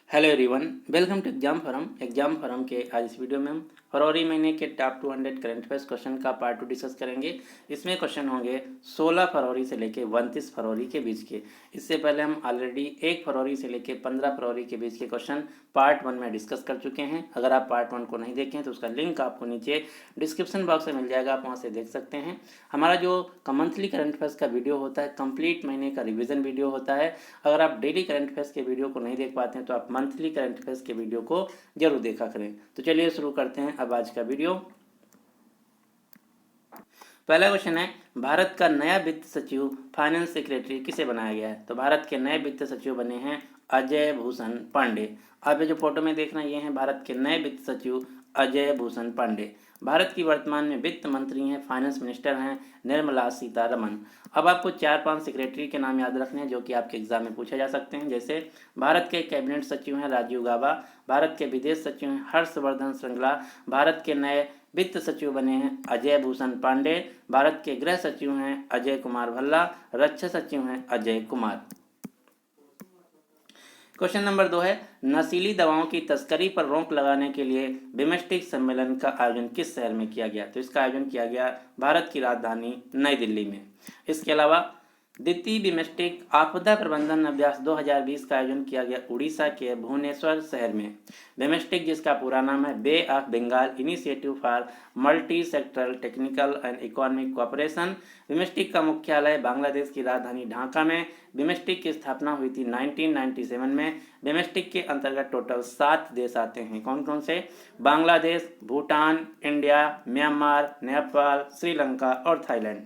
Hello everyone, welcome to exam forum के आज इस वीडियो में हम फरवरी महीने के टॉप 200 करंट अफेयर्स क्वेश्चन का पार्ट 2 डिस्कस करेंगे। इसमें क्वेश्चन होंगे 16 फरवरी से लेके 29 फरवरी के बीच के। इससे पहले हम ऑलरेडी 1 फरवरी से लेके 15 फरवरी के बीच के क्वेश्चन पार्ट 1 में डिस्कस कर चुके हैं। अगर आप पार्ट 1 को नहीं देखें तो उसका लिंक आपको नीचे डिस्क्रिप्शन बॉक्स में मिल जाएगा, आप वहाँ से देख सकते हैं। हमारा जो मंथली करंट अफेयर्स का वीडियो होता है कंप्लीट महीने का रिविजन वीडियो होता है। अगर आप डेली करंट अफेयर्स के वीडियो को नहीं देख पाते हैं तो आप मंथली करंट अफेयर्स के वीडियो को जरूर देखा करें। तो चलिए शुरू करते हैं अब आज का वीडियो। पहला क्वेश्चन है, भारत का नया वित्त सचिव फाइनेंस सेक्रेटरी किसे बनाया गया है? तो भारत के नए वित्त सचिव बने हैं अजय भूषण पांडे। आप ये जो फोटो में देख रहे हैं ये हैं भारत के नए वित्त सचिव अजय भूषण पांडे। भारत की वर्तमान में वित्त मंत्री हैं, फाइनेंस मिनिस्टर हैं निर्मला सीतारमण। अब आपको 4-5 सेक्रेटरी के नाम याद रखने हैं जो कि आपके एग्जाम में पूछे जा सकते हैं। जैसे भारत के कैबिनेट सचिव हैं राजीव गाबा, भारत के विदेश सचिव हैं हर्षवर्धन श्रृंगला, भारत के नए वित्त सचिव बने हैं अजय भूषण पांडे, भारत के गृह सचिव हैं अजय कुमार भल्ला, रक्षा सचिव हैं अजय कुमार। क्वेश्चन नंबर 2 है, नशीली दवाओं की तस्करी पर रोक लगाने के लिए बिमस्टेक सम्मेलन का आयोजन किस शहर में किया गया? तो इसका आयोजन किया गया भारत की राजधानी नई दिल्ली में। इसके अलावा द्वितीय बिमस्टेक आपदा प्रबंधन अभ्यास 2020 का आयोजन किया गया उड़ीसा के भुवनेश्वर शहर में। बिमस्टेक जिसका पूरा नाम है Bay of Bengal initiative for multi sectoral technical and economic cooperation. BIMSTEC का मुख्यालय बांग्लादेश की राजधानी ढाका में। बिमस्टेक की स्थापना हुई थी 1997 में। बिमस्टेक के अंतर्गत टोटल 7 देश आते हैं। कौन कौन से? बांग्लादेश, भूटान, इंडिया, म्यांमार, नेपाल, श्रीलंका और थाईलैंड।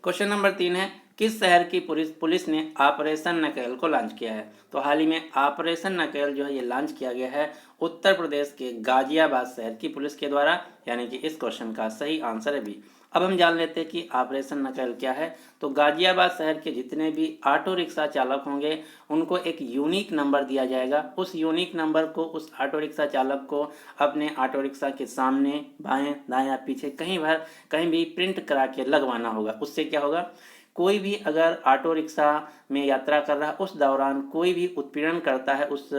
क्वेश्चन नंबर 3 है, किस शहर की पुलिस ने ऑपरेशन नकेल को लॉन्च किया है? तो हाल ही में ऑपरेशन नकेल जो है ये लॉन्च किया गया है उत्तर प्रदेश के गाजियाबाद शहर की पुलिस के द्वारा, यानी कि इस क्वेश्चन का सही आंसर है बी। अब हम जान लेते हैं कि ऑपरेशन नकेल क्या है। तो गाजियाबाद शहर के जितने भी ऑटो रिक्शा चालक होंगे उनको एक यूनिक नंबर दिया जाएगा। उस यूनिक नंबर को उस ऑटो रिक्शा चालक को अपने ऑटो रिक्शा के सामने, बाएं, दाएं, पीछे कहीं भी प्रिंट करा के लगवाना होगा। उससे क्या होगा, कोई भी अगर ऑटो रिक्शा में यात्रा कर रहा है उस दौरान कोई भी उत्पीड़न करता है उस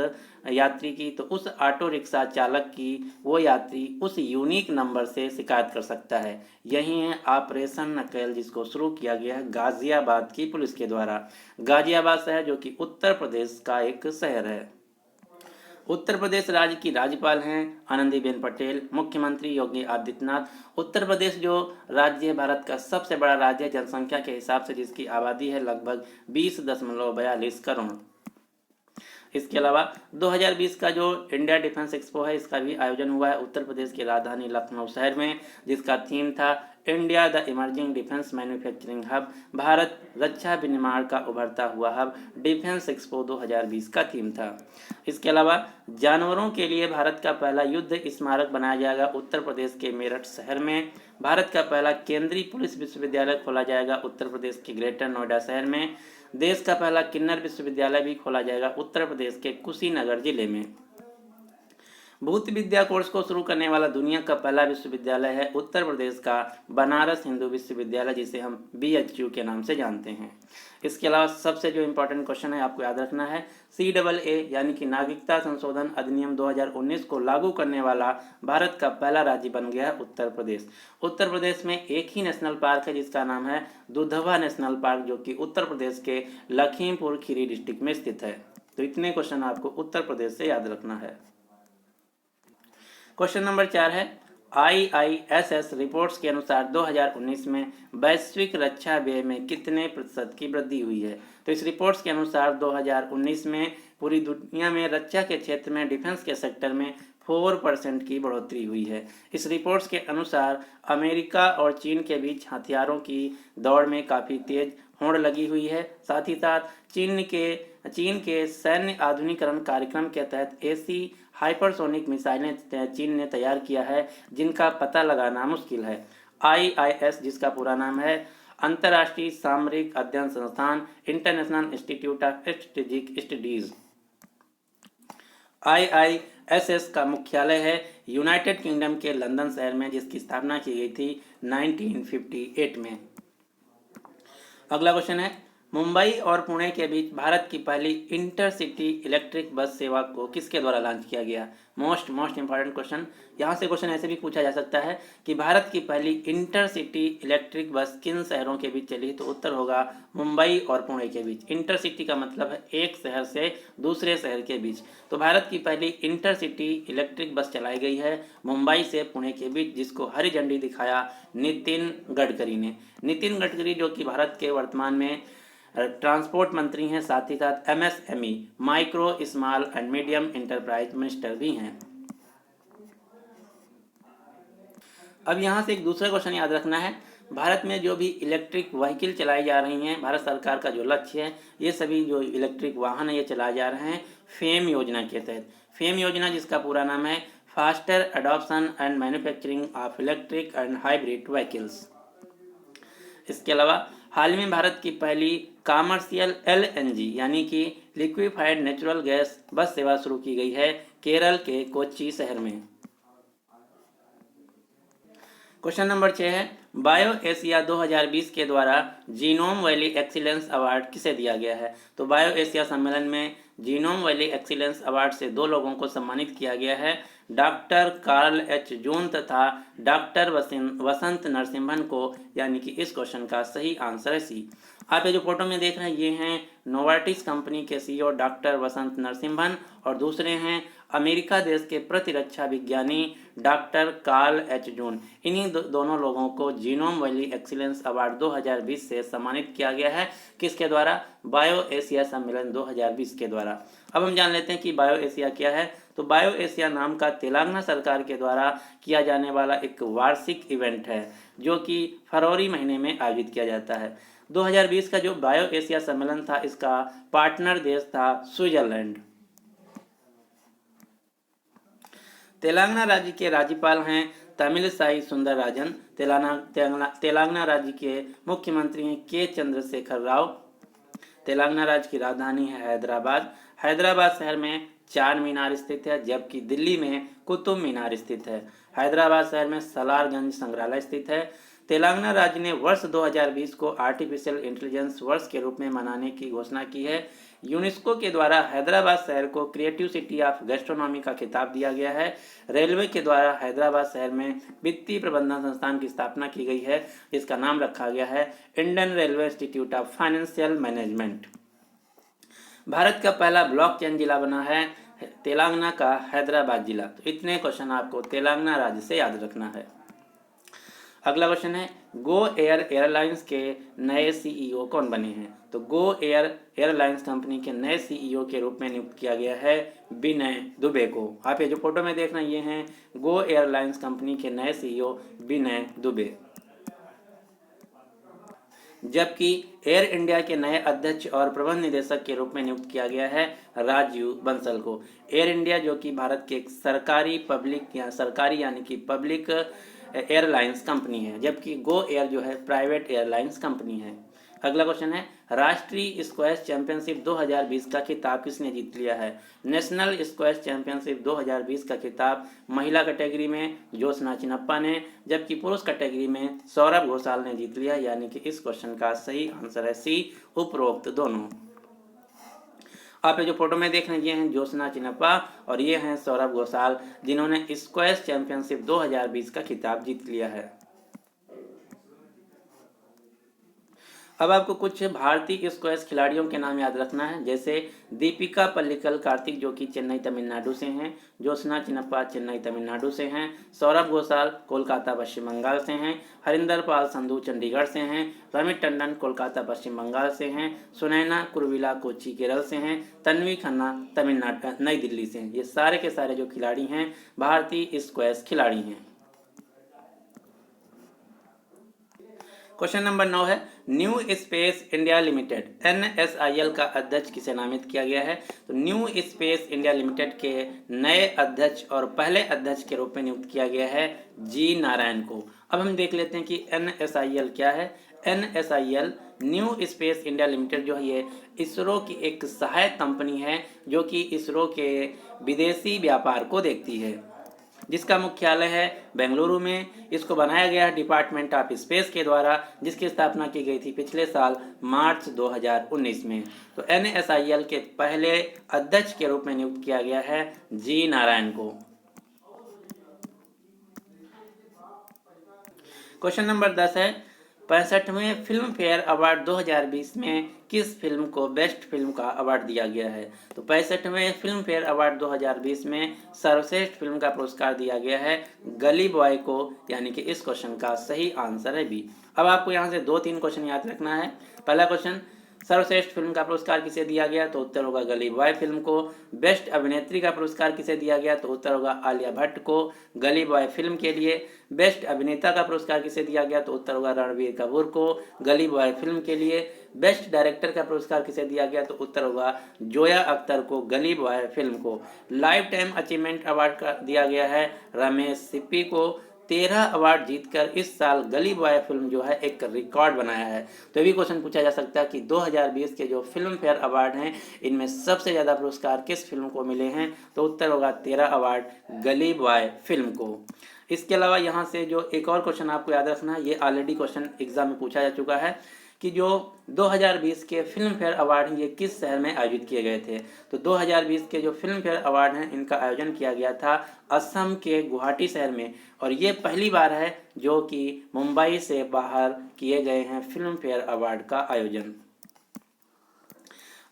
यात्री की, तो उस ऑटो रिक्शा चालक की वो यात्री उस यूनिक नंबर से शिकायत कर सकता है। यही है ऑपरेशन नकेल जिसको शुरू किया गया है गाजियाबाद की पुलिस के द्वारा। गाजियाबाद शहर जो कि उत्तर प्रदेश का एक शहर है। उत्तर प्रदेश राज्य की राज्यपाल हैं आनंदीबेन पटेल, मुख्यमंत्री योगी आदित्यनाथ। उत्तर प्रदेश जो राज्य है भारत का सबसे बड़ा राज्य है जनसंख्या के हिसाब से, जिसकी आबादी है लगभग 20.42 करोड़। इसके अलावा 2020 का जो इंडिया डिफेंस एक्सपो है इसका भी आयोजन हुआ है उत्तर प्रदेश की राजधानी लखनऊ शहर में, जिसका थीम था India the emerging defence manufacturing hub, Bharat रक्षा विनिर्माण का उभरता हुआ हब। डिफेंस एक्सपो 2020 का थीम था। इसके अलावा जानवरों के लिए भारत का पहला युद्ध स्मारक बनाया जाएगा उत्तर प्रदेश के मेरठ शहर में। भारत का पहला केंद्रीय पुलिस विश्वविद्यालय खोला जाएगा उत्तर प्रदेश के ग्रेटर नोएडा शहर में। देश का पहला किन्नर विश्वविद्यालय भी खोला जाएगा उत्तर प्रदेश के कुशीनगर जिले में। भूत विद्या कोर्स को शुरू करने वाला दुनिया का पहला विश्वविद्यालय है उत्तर प्रदेश का बनारस हिंदू विश्वविद्यालय, जिसे हम BHU के नाम से जानते हैं। इसके अलावा सबसे जो इम्पोर्टेंट क्वेश्चन है आपको याद रखना है, CAA यानी कि नागरिकता संशोधन अधिनियम 2019 को लागू करने वाला भारत का पहला राज्य बन गया है उत्तर प्रदेश। उत्तर प्रदेश में एक ही नेशनल पार्क है जिसका नाम है दुधवा नेशनल पार्क, जो कि उत्तर प्रदेश के लखीमपुर खीरी डिस्ट्रिक्ट में स्थित है। तो इतने क्वेश्चन आपको उत्तर प्रदेश से याद रखना है। क्वेश्चन नंबर 4 है, IISS रिपोर्ट्स के अनुसार 2019 में वैश्विक रक्षा व्यय में कितने प्रतिशत की वृद्धि हुई है? तो इस रिपोर्ट्स के अनुसार 2019 में पूरी दुनिया में रक्षा के क्षेत्र में डिफेंस के सेक्टर में 4% की बढ़ोतरी हुई है। इस रिपोर्ट्स के अनुसार अमेरिका और चीन के बीच हथियारों की दौड़ में काफ़ी तेज होड़ लगी हुई है। साथ ही साथ चीन के सैन्य आधुनिकीकरण कार्यक्रम के तहत ऐसी हाइपरसोनिक मिसाइलें चीन ने तैयार किया है जिनका पता लगाना मुश्किल है। IIS जिसका पूरा नाम है अंतर्राष्ट्रीय सामरिक अध्ययन संस्थान, international institute of strategic studies. IISS का मुख्यालय है यूनाइटेड किंगडम के लंदन शहर में, जिसकी स्थापना की गई थी 1958 में। अगला क्वेश्चन है, मुंबई और पुणे के बीच भारत की पहली इंटरसिटी इलेक्ट्रिक बस सेवा को किसके द्वारा लॉन्च किया गया? Most important question. यहाँ से क्वेश्चन ऐसे भी पूछा जा सकता है कि भारत की पहली इंटरसिटी इलेक्ट्रिक बस किन शहरों के बीच चली? तो उत्तर होगा मुंबई और पुणे के बीच। इंटरसिटी का मतलब है एक शहर से दूसरे शहर के बीच। तो भारत की पहली इंटरसिटी इलेक्ट्रिक बस चलाई गई है मुंबई से पुणे के बीच, जिसको हरी झंडी दिखाया नितिन गडकरी ने। नितिन गडकरी जो कि भारत के वर्तमान में ट्रांसपोर्ट मंत्री हैं, साथ ही साथ MSME micro small and medium enterprise minister भी हैं। अब यहाँ से एक दूसरा क्वेश्चन याद रखना है। भारत में जो भी इलेक्ट्रिक व्हीकल चलाई जा रही हैं, भारत सरकार का जो लक्ष्य है, ये सभी जो इलेक्ट्रिक वाहन है ये चलाए जा रहे हैं फेम योजना के तहत। फेम योजना जिसका पूरा नाम है faster adoption and manufacturing of electric and hybrid vehicles. इसके अलावा हाल में भारत की पहली कॉमर्शियल एलएनजी यानी कि लिक्विफाइड नेचुरल गैस बस सेवा शुरू की गई है केरल के कोच्चि शहर में। क्वेश्चन नंबर 6 है, बायो एशिया 2020 के द्वारा जीनोम वैली एक्सीलेंस अवार्ड किसे दिया गया है? तो बायो एशिया सम्मेलन में जीनोम वैली एक्सीलेंस अवार्ड से 2 लोगों को सम्मानित किया गया है, डॉक्टर कार्ल एच जून तथा डॉक्टर वसंत नरसिम्हन को, यानी कि इस क्वेश्चन का सही आंसर है सी। आप ये जो फोटो में देख रहे हैं ये हैं नोवार्टिस कंपनी के सीईओ डॉक्टर वसंत नरसिम्हन और दूसरे हैं अमेरिका देश के प्रतिरक्षा विज्ञानी डॉक्टर कार्ल एच जून। इन्हीं दोनों लोगों को जीनोम वैली एक्सीलेंस अवार्ड 2020 से सम्मानित किया गया है। किसके द्वारा? बायो एशिया सम्मेलन 2020 के द्वारा। अब हम जान लेते हैं कि बायो एशिया क्या है। तो बायो एशिया नाम का तेलंगाना सरकार के द्वारा किया जाने वाला एक वार्षिक इवेंट है जो कि फरवरी महीने में आयोजित किया जाता है। 2020 का जो बायो एशिया सम्मेलन था इसका पार्टनर देश था स्विट्जरलैंड। तेलंगाना राज्य के राज्यपाल हैं तमिलसाई सुंदरराजन। तेलंगाना राज्य के मुख्यमंत्री हैं के चंद्रशेखर राव। तेलंगाना राज्य की राजधानी है हैदराबाद। हैदराबाद शहर में चार मीनार स्थित है, जबकि दिल्ली में कुतुब मीनार स्थित है। हैदराबाद शहर में सलारगंज संग्रहालय स्थित है। तेलंगाना राज्य ने वर्ष 2020 को आर्टिफिशियल इंटेलिजेंस वर्ष के रूप में मनाने की घोषणा की है। यूनेस्को के द्वारा हैदराबाद शहर को क्रिएटिव सिटी ऑफ गैस्ट्रोनॉमी का खिताब दिया गया है। रेलवे के द्वारा हैदराबाद शहर में वित्तीय प्रबंधन संस्थान की स्थापना की गई है, जिसका नाम रखा गया है Indian railway institute of financial management. Bharat का पहला ब्लॉकचेन जिला बना है तेलंगाना का हैदराबाद जिला। तो इतने क्वेश्चन आपको तेलंगाना राज्य से याद रखना है। अगला क्वेश्चन है, गो एयर एयरलाइंस के नए सीईओ कौन बने हैं? तो गो एयर एयरलाइंस कंपनी के नए सीईओ के रूप में नियुक्त किया गया है विनय दुबे को। आप ये जो फोटो में देख रहे हैं ये हैं गो एयरलाइंस कंपनी के नए सीईओ विनय दुबे। जबकि एयर इंडिया के नए अध्यक्ष और प्रबंध निदेशक के रूप में नियुक्त किया गया है राजीव बंसल को। एयर इंडिया जो कि भारत के एक सरकारी यानी कि पब्लिक एयरलाइंस कंपनी है, जबकि गो एयर जो है प्राइवेट एयरलाइंस कंपनी है। अगला क्वेश्चन है, राष्ट्रीय स्क्वैश चैंपियनशिप 2020 का खिताब किसने जीत लिया है? नेशनल स्क्वैश चैंपियनशिप 2020 का खिताब महिला कैटेगरी में ज्योत्सना चिनप्पा ने, जबकि पुरुष कैटेगरी में सौरभ घोषाल ने जीत लिया, यानी कि इस क्वेश्चन का सही आंसर है सी, उपरोक्त दोनों। आप ये जो फोटो में देख रहे हैं ये हैं ज्योत्सना चिनप्पा और ये हैं सौरभ घोषाल, जिन्होंने स्क्वैश चैंपियनशिप 2020 का खिताब जीत लिया है। अब आपको कुछ भारतीय स्क्वैश खिलाड़ियों के नाम याद रखना है, जैसे दीपिका पल्लिकल कार्तिक जो कि चेन्नई तमिलनाडु से हैं, ज्योत्सना चिनप्पा चेन्नई तमिलनाडु से हैं, सौरभ घोषाल कोलकाता पश्चिम बंगाल से हैं, हरिंदर पाल संधू चंडीगढ़ से हैं, रमित टंडन कोलकाता पश्चिम बंगाल से हैं, सुनैना कुरविला कोच्चि केरल से हैं, तन्वी खन्ना तमिलनाडु नई दिल्ली से हैं। ये सारे के सारे जो खिलाड़ी हैं भारतीय स्क्वैश खिलाड़ी हैं। क्वेश्चन नंबर 9 है, new space India limited NSIL का अध्यक्ष किसे नामित किया गया है? तो न्यू स्पेस इंडिया लिमिटेड के नए अध्यक्ष और पहले अध्यक्ष के रूप में नियुक्त किया गया है जी नारायण को। अब हम देख लेते हैं कि NSIL क्या है। NSIL new space India limited जो है ये इसरो की एक सहायक कंपनी है जो कि इसरो के विदेशी व्यापार को देखती है। जिसका मुख्यालय है बेंगलुरु में। इसको बनाया गया है डिपार्टमेंट ऑफ स्पेस के द्वारा, जिसकी स्थापना की गई थी पिछले साल मार्च 2019 में। तो NSIL के पहले अध्यक्ष के रूप में नियुक्त किया गया है जी नारायण को। क्वेश्चन नंबर 10 है 65वें फिल्म फेयर अवार्ड 2020 में किस फिल्म को बेस्ट फिल्म का अवार्ड दिया गया है? तो 65वें फिल्म फेयर अवार्ड 2020 में सर्वश्रेष्ठ फिल्म का पुरस्कार दिया गया है गली बॉय को, यानी कि इस क्वेश्चन का सही आंसर है बी। अब आपको यहाँ से 2-3 क्वेश्चन याद रखना है। पहला क्वेश्चन, सर्वश्रेष्ठ फिल्म का पुरस्कार किसे दिया गया? तो उत्तर होगा गली बॉय फिल्म को। बेस्ट अभिनेत्री का पुरस्कार किसे दिया गया? तो उत्तर होगा आलिया भट्ट को गली बॉय फिल्म के लिए। बेस्ट अभिनेता का पुरस्कार किसे दिया गया? तो उत्तर होगा रणबीर कपूर को गली बॉय फिल्म के लिए। बेस्ट डायरेक्टर का पुरस्कार किसे दिया गया? तो उत्तर होगा जोया अख्तर को गली बॉय फिल्म को। लाइफ टाइम अचीवमेंट अवार्ड का दिया गया है रमेश सिप्पी को। 13 अवार्ड जीतकर इस साल गली बॉय फिल्म जो है एक रिकॉर्ड बनाया है। तो ये भी क्वेश्चन पूछा जा सकता है कि 2020 के जो फिल्म फेयर अवार्ड हैं इनमें सबसे ज़्यादा पुरस्कार किस फिल्म को मिले हैं? तो उत्तर होगा 13 अवार्ड गली बॉय फिल्म को। इसके अलावा यहाँ से जो एक और क्वेश्चन आपको याद रखना है, ये ऑलरेडी क्वेश्चन एग्जाम में पूछा जा चुका है कि जो 2020 के फिल्म फेयर अवार्ड हैं ये किस शहर में आयोजित किए गए थे? तो 2020 के जो फिल्म फेयर अवार्ड हैं इनका आयोजन किया गया था असम के गुवाहाटी शहर में, और ये पहली बार है जो कि मुंबई से बाहर किए गए हैं फिल्म फेयर अवार्ड का आयोजन।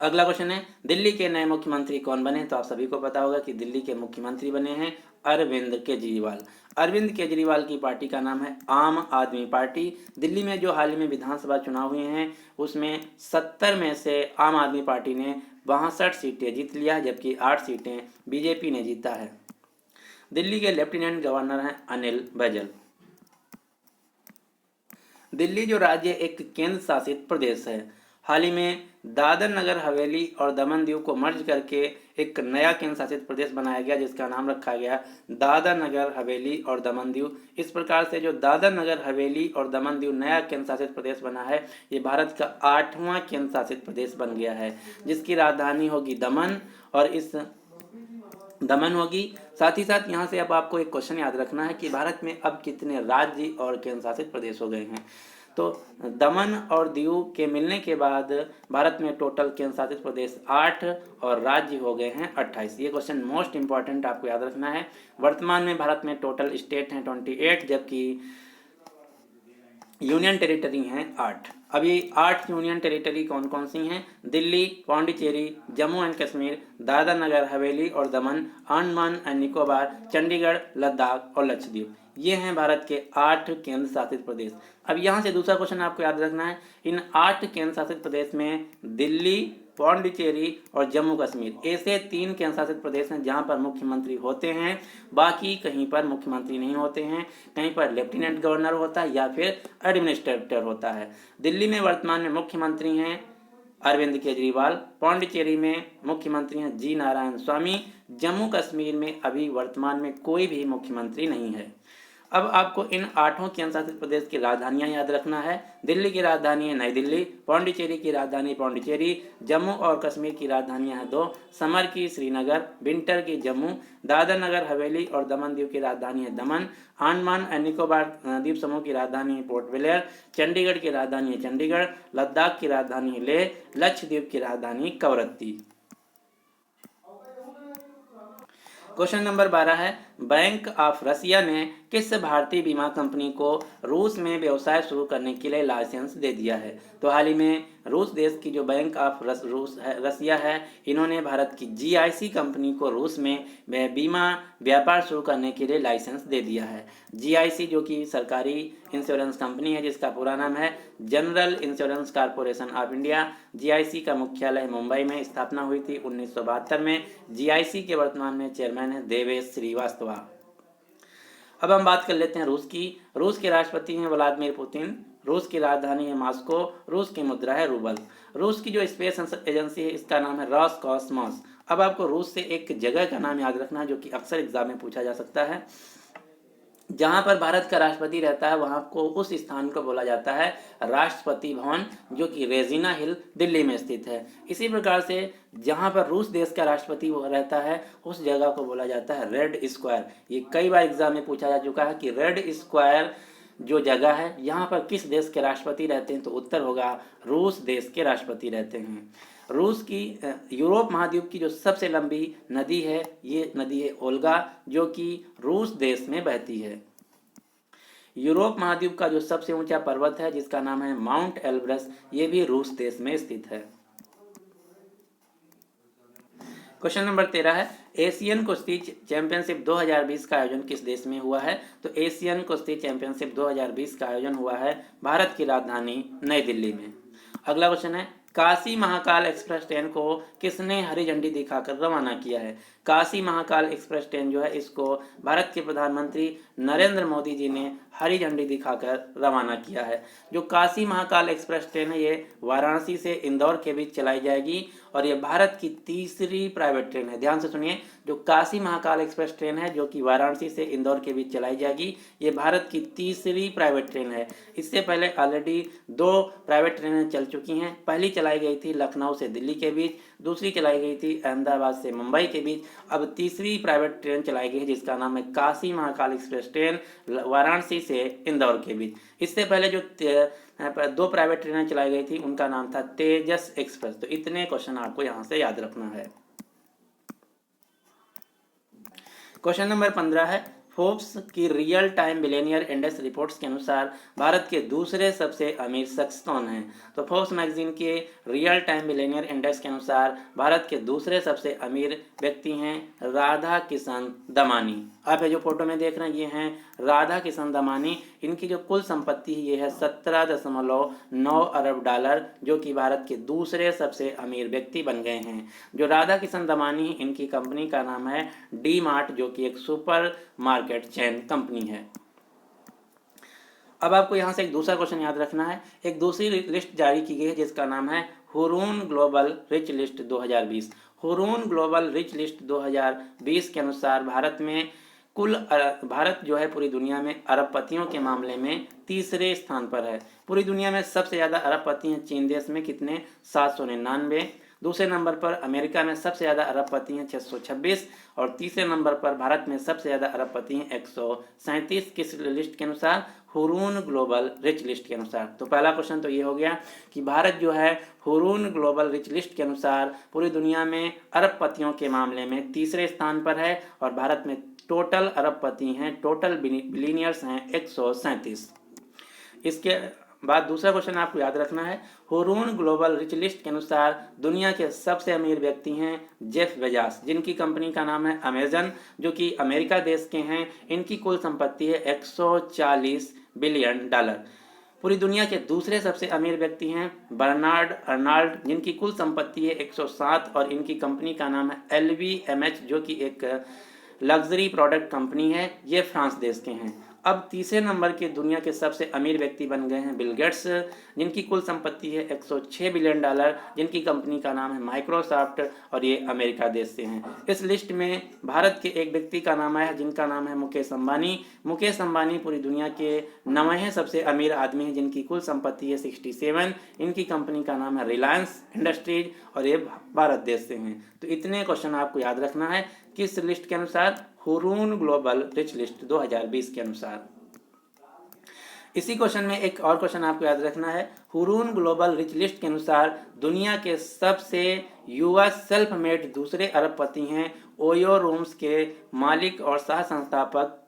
अगला क्वेश्चन है दिल्ली के नए मुख्यमंत्री कौन बने? तो आप सभी को पता होगा कि दिल्ली के मुख्यमंत्री बने हैं अरविंद केजरीवाल। अरविंद केजरीवाल की पार्टी का नाम है आम आदमी पार्टी। दिल्ली में जो हाल ही में विधानसभा चुनाव हुए हैं उसमें 70 में से आम आदमी पार्टी ने 62 सीटें जीत लिया, जबकि 8 सीटें बीजेपी ने जीता है। दिल्ली के लेफ्टिनेंट गवर्नर हैं अनिल बैजल। दिल्ली जो राज्य एक केंद्र शासित प्रदेश है, हाल ही में दादर नगर हवेली और दमन दीव को मर्ज करके एक नया केंद्र शासित प्रदेश बनाया गया जिसका नाम रखा गया दादर नगर हवेली और दमन दीव। इस प्रकार से जो दादर नगर हवेली और दमन दीव नया केंद्र शासित प्रदेश बना है ये भारत का 8वां केंद्र शासित प्रदेश बन गया है, जिसकी राजधानी होगी दमन, और इस दमन होगी। साथ ही साथ यहाँ से अब आपको एक क्वेश्चन याद रखना है कि भारत में अब कितने राज्य और केंद्र शासित प्रदेश हो गए हैं? तो दमन और दीव के मिलने के बाद भारत में टोटल केंद्र शासित प्रदेश 8 और राज्य हो गए हैं 28। ये क्वेश्चन मोस्ट इंपॉर्टेंट आपको याद रखना है। वर्तमान में भारत में टोटल स्टेट हैं 28, जबकि यूनियन टेरिटरी हैं 8। अब ये 8 यूनियन टेरिटरी कौन कौन सी हैं? दिल्ली, पौंडीचेरी, जम्मू एंड कश्मीर, दादर नगर हवेली और दमन, अंडमान एंड निकोबार, चंडीगढ़, लद्दाख और लक्षद्वीप। ये हैं भारत के 8 केंद्र शासित प्रदेश। अब यहाँ से दूसरा क्वेश्चन आपको याद रखना है, इन 8 केंद्र शासित प्रदेश में दिल्ली, पौंडीचेरी और जम्मू कश्मीर ऐसे 3 केंद्र शासित प्रदेश हैं जहां पर मुख्यमंत्री होते हैं, बाकी कहीं पर मुख्यमंत्री नहीं होते हैं। कहीं पर लेफ्टिनेंट गवर्नर होता है या फिर एडमिनिस्ट्रेटर होता है। दिल्ली में वर्तमान में मुख्यमंत्री हैं अरविंद केजरीवाल, पौंडीचेरी में मुख्यमंत्री हैं जी नारायण स्वामी, जम्मू कश्मीर में अभी वर्तमान में कोई भी मुख्यमंत्री नहीं है। अब आपको इन 8 केंद्र शासित प्रदेश की राजधानियां याद रखना है। दिल्ली की राजधानी है नई दिल्ली, पौंडीचेरी की राजधानी पौंडीचेरी, जम्मू और कश्मीर की राजधानियां हैं 2, समर की श्रीनगर, विंटर की जम्मू, दादर नगर हवेली और दमन दीव की राजधानी है दमन, अंडमान एंड निकोबार द्वीप समूह की राजधानी है पोर्ट ब्लेयर, चंडीगढ़ की राजधानी है चंडीगढ़, लद्दाख की राजधानी है लेह, लक्षद्वीप की राजधानी कवरत्ती। क्वेश्चन नंबर 12 है बैंक ऑफ रसिया ने किस भारतीय बीमा कंपनी को रूस में व्यवसाय शुरू करने के लिए लाइसेंस दे दिया है? तो हाल ही में रूस देश की जो बैंक ऑफ रसिया है इन्होंने भारत की GIC कंपनी को रूस में बीमा व्यापार शुरू करने के लिए लाइसेंस दे दिया है। GIC जो कि सरकारी इंश्योरेंस कंपनी है जिसका पूरा नाम है general insurance corporation of India. GIC का मुख्यालय मुंबई में स्थापना हुई थी 1972 में। GIC के वर्तमान में चेयरमैन है देवेश श्रीवास्तव। अब हम बात कर लेते हैं रूस की। रूस के राष्ट्रपति हैं व्लादिमीर पुतिन, रूस की राजधानी है मॉस्को, रूस की मुद्रा है रूबल। रूस की जो स्पेस एजेंसी है इसका नाम है रॉसकॉस्मोस। अब आपको रूस से एक जगह का नाम याद रखना है जो कि अक्सर एग्जाम में पूछा जा सकता है। जहाँ पर भारत का राष्ट्रपति रहता है वहाँ को उस स्थान को बोला जाता है राष्ट्रपति भवन, जो कि रेजिना हिल दिल्ली में स्थित है। इसी प्रकार से जहाँ पर रूस देश का राष्ट्रपति रहता है उस जगह को बोला जाता है रेड स्क्वायर। ये कई बार एग्जाम में पूछा जा चुका है कि रेड स्क्वायर जो जगह है यहाँ पर किस देश के राष्ट्रपति रहते हैं, तो उत्तर होगा रूस देश के राष्ट्रपति रहते हैं। रूस की यूरोप महाद्वीप की जो सबसे लंबी नदी है ये नदी है ओल्गा, जो कि रूस देश में बहती है। यूरोप महाद्वीप का जो सबसे ऊंचा पर्वत है जिसका नाम है माउंट एल्ब्रस, ये भी रूस देश में स्थित है। क्वेश्चन नंबर 13 है एशियन कुश्ती चैंपियनशिप 2020 का आयोजन किस देश में हुआ है, तो एशियन कुश्ती चैंपियनशिप 2020 का आयोजन हुआ है भारत की राजधानी नई दिल्ली में। अगला क्वेश्चन है काशी महाकाल एक्सप्रेस ट्रेन को किसने हरी झंडी दिखाकर रवाना किया है। काशी महाकाल एक्सप्रेस ट्रेन जो है इसको भारत के प्रधानमंत्री नरेंद्र मोदी जी ने हरी झंडी दिखाकर रवाना किया है। जो काशी महाकाल एक्सप्रेस ट्रेन है ये वाराणसी से इंदौर के बीच चलाई जाएगी और ये भारत की तीसरी प्राइवेट ट्रेन है। ध्यान से सुनिए, जो काशी महाकाल एक्सप्रेस ट्रेन है जो कि वाराणसी से इंदौर के बीच चलाई जाएगी, ये भारत की तीसरी प्राइवेट ट्रेन है। इससे पहले ऑलरेडी 2 प्राइवेट ट्रेनें चल चुकी हैं। पहली चलाई गई थी लखनऊ से दिल्ली के बीच, दूसरी चलाई गई थी अहमदाबाद से मुंबई के बीच। अब तीसरी प्राइवेट ट्रेन चलाई गई है जिसका नाम है काशी महाकाल एक्सप्रेस ट्रेन वाराणसी से इंदौर के बीच। इससे पहले जो 2 प्राइवेट ट्रेनें चलाई गई थी उनका नाम था तेजस एक्सप्रेस। तो इतने क्वेश्चन आपको यहाँ से याद रखना है। क्वेश्चन नंबर 15 है फोर्ब्स की real time billionaire index reports के अनुसार भारत के दूसरे सबसे अमीर शख्स कौन हैं। तो फोर्ब्स मैगजीन के रियल टाइम बिलियनियर इंडेक्स के अनुसार भारत के दूसरे सबसे अमीर व्यक्ति हैं राधा किशन दमानी। आप ये जो फोटो में देख रहे हैं ये हैं राधा किशन दमानी। इनकी जो कुल संपत्ति है ये है 17.9 अरब डॉलर, जो कि भारत के दूसरे सबसे अमीर व्यक्ति बन गए हैं। जो राधा किशन दमानी इनकी कंपनी का नाम है डी मार्ट, जो कि एक सुपर मार्केट चेन कंपनी है। अब आपको यहाँ से एक दूसरा क्वेश्चन याद रखना है। एक दूसरी लिस्ट जारी की गई है जिसका नाम है Hurun global rich list 2020। Hurun global rich list 2020 के अनुसार भारत जो है पूरी दुनिया में अरबपतियों के मामले में तीसरे स्थान पर है। पूरी दुनिया में सबसे ज़्यादा अरबपति हैं चीन देश में, कितने 799। दूसरे नंबर पर अमेरिका में सबसे ज़्यादा अरबपति हैं 626 और तीसरे नंबर पर भारत में सबसे ज़्यादा अरबपति हैं 137। किस लिस्ट के अनुसार, हुरून ग्लोबल रिच लिस्ट के अनुसार। तो पहला क्वेश्चन तो ये हो गया कि भारत जो है हुरून ग्लोबल रिच लिस्ट के अनुसार पूरी दुनिया में अरबपतियों के मामले में तीसरे स्थान पर है और भारत में टोटल अरबपति हैं, टोटल बिलियनियर्स हैं 137। इसके बाद दूसरा क्वेश्चन आपको याद रखना है हुरून ग्लोबल रिच लिस्ट के अनुसार दुनिया के सबसे अमीर व्यक्ति हैं जेफ बेजोस, जिनकी कंपनी का नाम है अमेजन, जो कि अमेरिका देश के हैं। इनकी कुल संपत्ति है 140 बिलियन डॉलर। पूरी दुनिया के दूसरे सबसे अमीर व्यक्ति हैं बर्नार्ड अर्नाल्ड, जिनकी कुल संपत्ति है 107 और इनकी कंपनी का नाम है LVMH, जो कि एक लग्जरी प्रोडक्ट कंपनी है। ये फ्रांस देश के हैं। अब तीसरे नंबर के दुनिया के सबसे अमीर व्यक्ति बन गए हैं बिल गेट्स, जिनकी कुल संपत्ति है 106 बिलियन डॉलर, जिनकी कंपनी का नाम है माइक्रोसॉफ्ट और ये अमेरिका देश से हैं। इस लिस्ट में भारत के एक व्यक्ति का नाम है जिनका नाम है मुकेश अंबानी। मुकेश अंबानी पूरी दुनिया के 9वें सबसे अमीर आदमी हैं, जिनकी कुल संपत्ति है 67। इनकी कंपनी का नाम है रिलायंस इंडस्ट्रीज और ये भारत देश से हैं। तो इतने क्वेश्चन आपको याद रखना है किस लिस्ट के अनुसार, हुरून ग्लोबल रिच लिस्ट 2020 के अनुसार। इसी क्वेश्चन में एक और क्वेश्चन आपको याद रखना है हुरून ग्लोबल रिच लिस्ट के अनुसार दुनिया के सबसे युवा सेल्फ मेड दूसरे अरबपति हैं ओयो रूम्स के मालिक और सह संस्थापक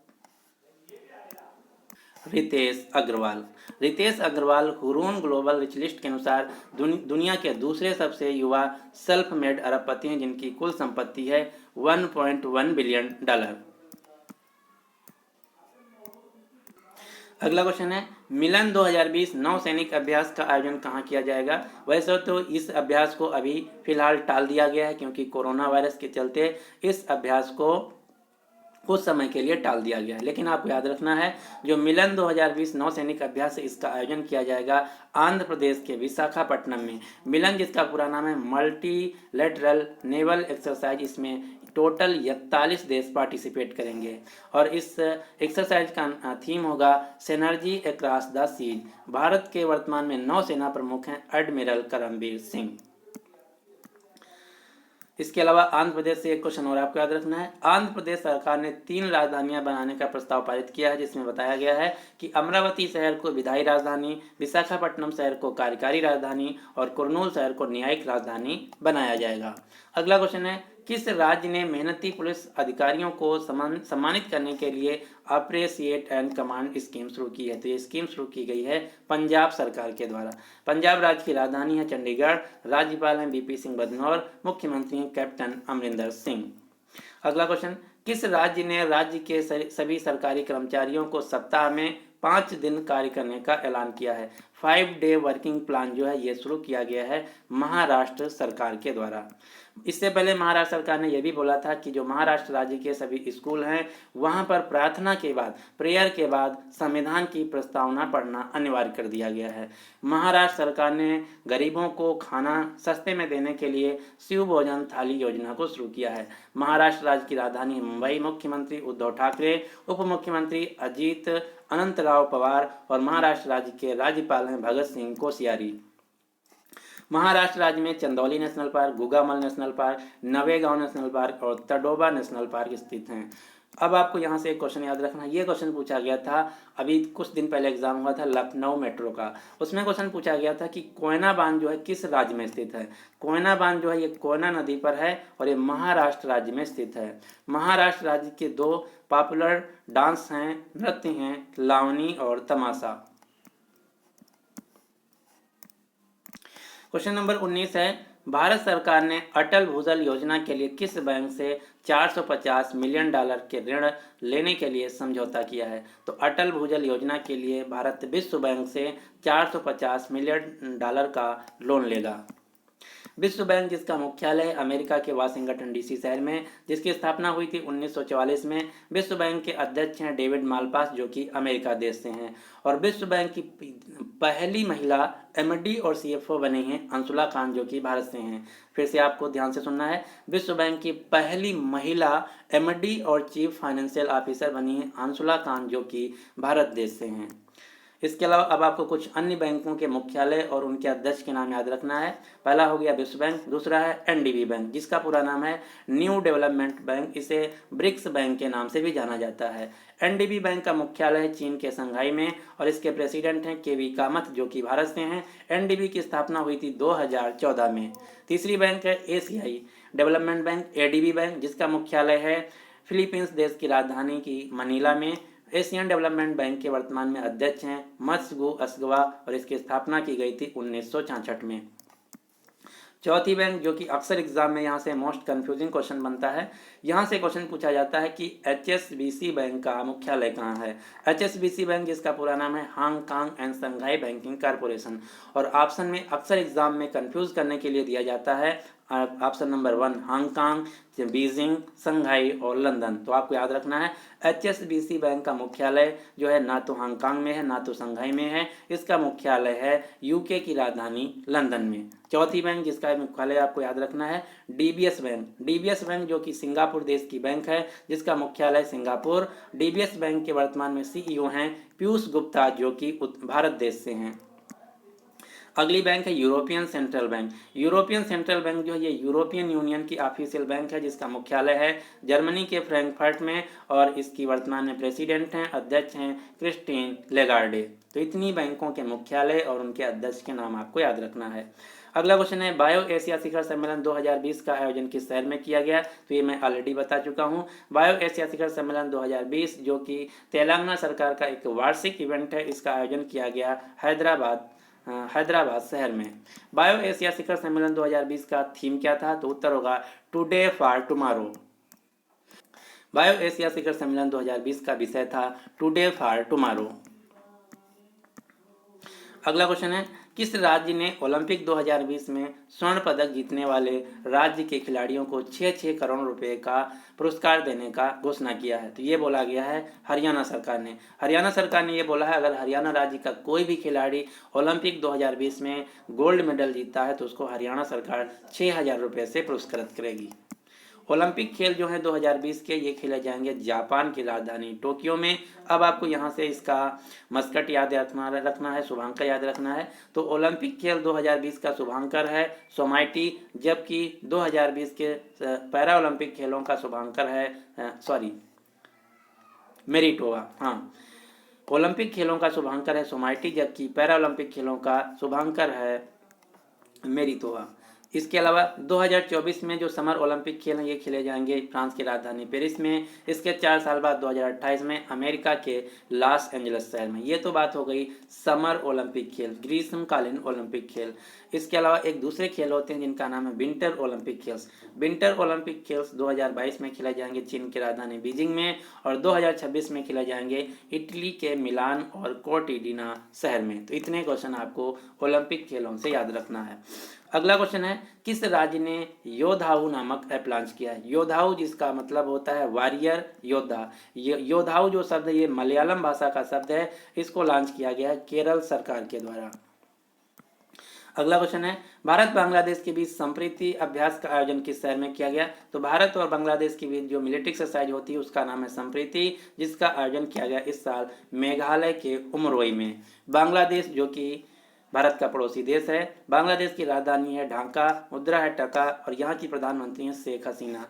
Ritesh Agarwal. Ritesh Agarwal Hurun global rich list के अनुसार दुनिया के दूसरे सबसे युवा सेल्फ मेड अरबपति हैं, जिनकी कुल संपत्ति है 1.1 बिलियन डॉलर। अगला क्वेश्चन है मिलन 2020 नौसैनिक अभ्यास का आयोजन कहाँ किया जाएगा। वैसे तो इस अभ्यास को अभी फिलहाल टाल दिया गया है क्योंकि कोरोना वायरस के चलते इस अभ्यास को कुछ समय के लिए टाल दिया गया है, लेकिन आपको याद रखना है जो मिलन 2020 नौसैनिक अभ्यास इसका आयोजन किया जाएगा आंध्र प्रदेश के विशाखापट्टनम में। मिलन जिसका पूरा नाम है मल्टीलेटरल नेवल एक्सरसाइज, इसमें टोटल 41 देश पार्टिसिपेट करेंगे। और इस एक्सरसाइज का थीम होगा synergy across the seas. Bharat के वर्तमान में नौसेना प्रमुख हैं एडमिरल करमबीर सिंह। इसके अलावा आंध्र प्रदेश से एक क्वेश्चन और आपको याद रखना है। आंध्र प्रदेश सरकार ने 3 राजधानियां बनाने का प्रस्ताव पारित किया है, जिसमें बताया गया है कि अमरावती शहर को विधायी राजधानी, विशाखापट्टनम शहर को कार्यकारी राजधानी और कुर्नूल शहर को न्यायिक राजधानी बनाया जाएगा। अगला क्वेश्चन है, किस राज्य ने मेहनती पुलिस अधिकारियों को सम्मानित करने के लिए अप्रिसिएट एंड कमांड स्कीम शुरू की है? तो ये स्कीम शुरू की गई है पंजाब सरकार के द्वारा। पंजाब राज्य की राजधानी है चंडीगढ़, राज्यपाल हैं बीपी सिंह बदनौर, मुख्यमंत्री हैं कैप्टन अमरिंदर सिंह। अगला क्वेश्चन, किस राज्य ने राज्य के सभी सरकारी कर्मचारियों को सप्ताह में 5 दिन कार्य करने का ऐलान किया है? 5 डे वर्किंग प्लान जो है ये शुरू किया गया है महाराष्ट्र सरकार के द्वारा। इससे पहले महाराष्ट्र सरकार ने यह भी बोला था कि जो महाराष्ट्र राज्य के सभी स्कूल हैं वहां पर प्रार्थना के बाद, प्रेयर के बाद संविधान की प्रस्तावना पढ़ना अनिवार्य कर दिया गया है। महाराष्ट्र सरकार ने गरीबों को खाना सस्ते में देने के लिए शिव भोजन थाली योजना को शुरू किया है। महाराष्ट्र राज्य की राजधानी मुंबई, मुख्यमंत्री उद्धव ठाकरे, उप मुख्यमंत्री अजीत अनंतराव पवार और महाराष्ट्र राज्य के राज्यपाल हैं भगत सिंह कोश्यारी। महाराष्ट्र राज्य में Chandauli national park, Gugamal national park, Navegaon national park और तडोबा नेशनल पार्क स्थित हैं। अब आपको यहाँ से एक क्वेश्चन याद रखना, ये क्वेश्चन पूछा गया था अभी कुछ दिन पहले एग्जाम हुआ था लखनऊ मेट्रो का। उसमें क्वेश्चन पूछा गया था कि कोयना बांध जो है किस राज्य में स्थित है? कोयना बांध जो है ये कोयना नदी पर है और ये महाराष्ट्र राज्य में स्थित है। महाराष्ट्र राज्य के 2 पॉपुलर डांस हैं, नृत्य हैं, लावनी और तमाशा। क्वेश्चन नंबर 19 है, भारत सरकार ने अटल भूजल योजना के लिए किस बैंक से $450 मिलियन के ऋण लेने के लिए समझौता किया है? तो अटल भूजल योजना के लिए भारत विश्व बैंक से $450 मिलियन का लोन लेगा। विश्व बैंक जिसका मुख्यालय अमेरिका के वाशिंगटन डीसी शहर में, जिसकी स्थापना हुई थी 1944 में। विश्व बैंक के अध्यक्ष हैं डेविड मालपास जो कि अमेरिका देश से हैं। और विश्व बैंक की पहली महिला एमडी और सीएफओ बनी हैं अंशुला खान जो कि भारत से हैं। फिर से आपको ध्यान से सुनना है, विश्व बैंक की पहली महिला एमडी और चीफ फाइनेंशियल ऑफिसर बनी हैं अंशुला खान जो कि भारत देश से हैं। इसके अलावा अब आपको कुछ अन्य बैंकों के मुख्यालय और उनके अध्यक्ष के नाम याद रखना है। पहला हो गया विश्व बैंक, दूसरा है एनडीबी बैंक जिसका पूरा नाम है न्यू डेवलपमेंट बैंक, इसे ब्रिक्स बैंक के नाम से भी जाना जाता है। एनडीबी बैंक का मुख्यालय है चीन के शंघाई में और इसके प्रेसिडेंट हैं केवी कामत जो कि भारत से हैं। एनडीबी की स्थापना हुई थी 2014 में। तीसरी बैंक है एशियाई डेवलपमेंट बैंक एडीबी बैंक जिसका मुख्यालय है फिलीपींस देश की राजधानी की मनीला में। एशियन डेवलपमेंट बैंक के वर्तमान में अध्यक्ष हैं मत्सुगु असगवा और इसकी स्थापना की गई थी 1966 में। चौथी बैंक जो कि अक्सर एग्जाम में यहाँ से मोस्ट कंफ्यूजिंग क्वेश्चन बनता है, यहाँ से क्वेश्चन पूछा जाता है कि एचएसबीसी बैंक का मुख्यालय कहाँ है? एचएसबीसी बैंक जिसका पूरा नाम है Hong Kong and Shanghai banking corporation. और ऑप्शन में अक्सर एग्जाम में कंफ्यूज करने के लिए दिया जाता है option number 1 Hong Kong, Beijing, Shanghai और लंदन। तो आपको याद रखना है एचएसबीसी बैंक का मुख्यालय जो है ना तो हांगकांग में है ना तो शंघाई में है, इसका मुख्यालय है यूके की राजधानी लंदन में। चौथी बैंक जिसका मुख्यालय आपको याद रखना है डीबीएस बैंक। डीबीएस बैंक जो कि सिंगापुर देश की बैंक है जिसका मुख्यालय सिंगापुर। डीबीएस बैंक के वर्तमान में सीईओ हैं पीयूष गुप्ता जो कि भारत देश से हैं। अगली बैंक है European central bank. European central bank जो है ये यूरोपियन यूनियन की ऑफिशियल बैंक है जिसका मुख्यालय है जर्मनी के फ्रैंकफर्ट में और इसकी वर्तमान में प्रेसिडेंट हैं अध्यक्ष हैं क्रिस्टीन लेगार्डे। तो इतनी बैंकों के मुख्यालय और उनके अध्यक्ष के नाम आपको याद रखना है। अगला क्वेश्चन है बायो एशिया शिखर सम्मेलन 2020 का आयोजन किस शहर में किया गया? तो ये मैं ऑलरेडी बता चुका हूँ। बायो एशिया शिखर सम्मेलन 2020 जो कि तेलंगाना सरकार का एक वार्षिक इवेंट है, इसका आयोजन किया गया हैदराबाद शहर में। बायो एशिया शिखर सम्मेलन 2020 का थीम क्या था? तो उत्तर होगा today for tomorrow. Bio Asia शिखर सम्मेलन 2020 का विषय था टुडे फॉर टुमारो। अगला क्वेश्चन है किस राज्य ने ओलंपिक 2020 में स्वर्ण पदक जीतने वाले राज्य के खिलाड़ियों को 6-6 करोड़ रुपए का पुरस्कार देने का घोषणा किया है? तो ये बोला गया है हरियाणा सरकार ने। हरियाणा सरकार ने ये बोला है अगर हरियाणा राज्य का कोई भी खिलाड़ी ओलंपिक 2020 में गोल्ड मेडल जीतता है तो उसको हरियाणा सरकार 6,000 रुपये से पुरस्कृत करेगी। ओलंपिक खेल जो है 2020 के, ये खेले जाएंगे जापान की राजधानी टोक्यो में। अब आपको यहाँ से इसका मस्कट याद रखना है, शुभांकर याद रखना है। तो ओलंपिक खेल 2020 का शुभांकर है सोमाइटी, जबकि 2020 के पैरा ओलंपिक खेलों का शुभांकर है मेरिटोवा। हाँ, ओलंपिक खेलों का शुभांकर है सोमाइटी, जबकि पैरा ओलंपिक खेलों का शुभांकर है मेरिटोवा। इसके अलावा 2024 में जो समर ओलंपिक खेल हैं ये खेले जाएंगे फ्रांस की राजधानी पेरिस में। इसके 4 साल बाद 2028 में अमेरिका के लॉस एंजल्स शहर में। ये तो बात हो गई समर ओलंपिक खेल, ग्रीष्मकालीन ओलंपिक खेल। इसके अलावा एक दूसरे खेल होते हैं जिनका नाम है विंटर ओलंपिक खेल्स। विंटर ओलंपिक खेल्स 2022 में खेले जाएंगे चीन की राजधानी बीजिंग में, और 2026 में खेले जाएंगे इटली के मिलान और कोर्टिना शहर में। तो इतने क्वेश्चन आपको ओलंपिक खेलों से याद रखना है। अगला क्वेश्चन है, किस राज्य ने योद्धाऊ नामक ऐप लॉन्च किया है? योद्धाऊ जिसका मतलब होता है वॉरियर, योद्धा। योद्धाऊ जो शब्द है ये मलयालम भाषा का शब्द है, इसको लॉन्च किया गया है केरल सरकार के द्वारा। अगला क्वेश्चन है, भारत बांग्लादेश के बीच संप्रीति अभ्यास का आयोजन किस शहर में किया गया? तो भारत और बांग्लादेश के बीच जो मिलिट्री एक्सरसाइज होती है उसका नाम है संप्रीति, जिसका आयोजन किया गया इस साल मेघालय के उमरोई में। बांग्लादेश जो कि भारत का पड़ोसी देश है। बांग्लादेश की राजधानी है ढाका, मुद्रा है टका, और यहाँ की प्रधानमंत्री हैं Sheikh Hasina.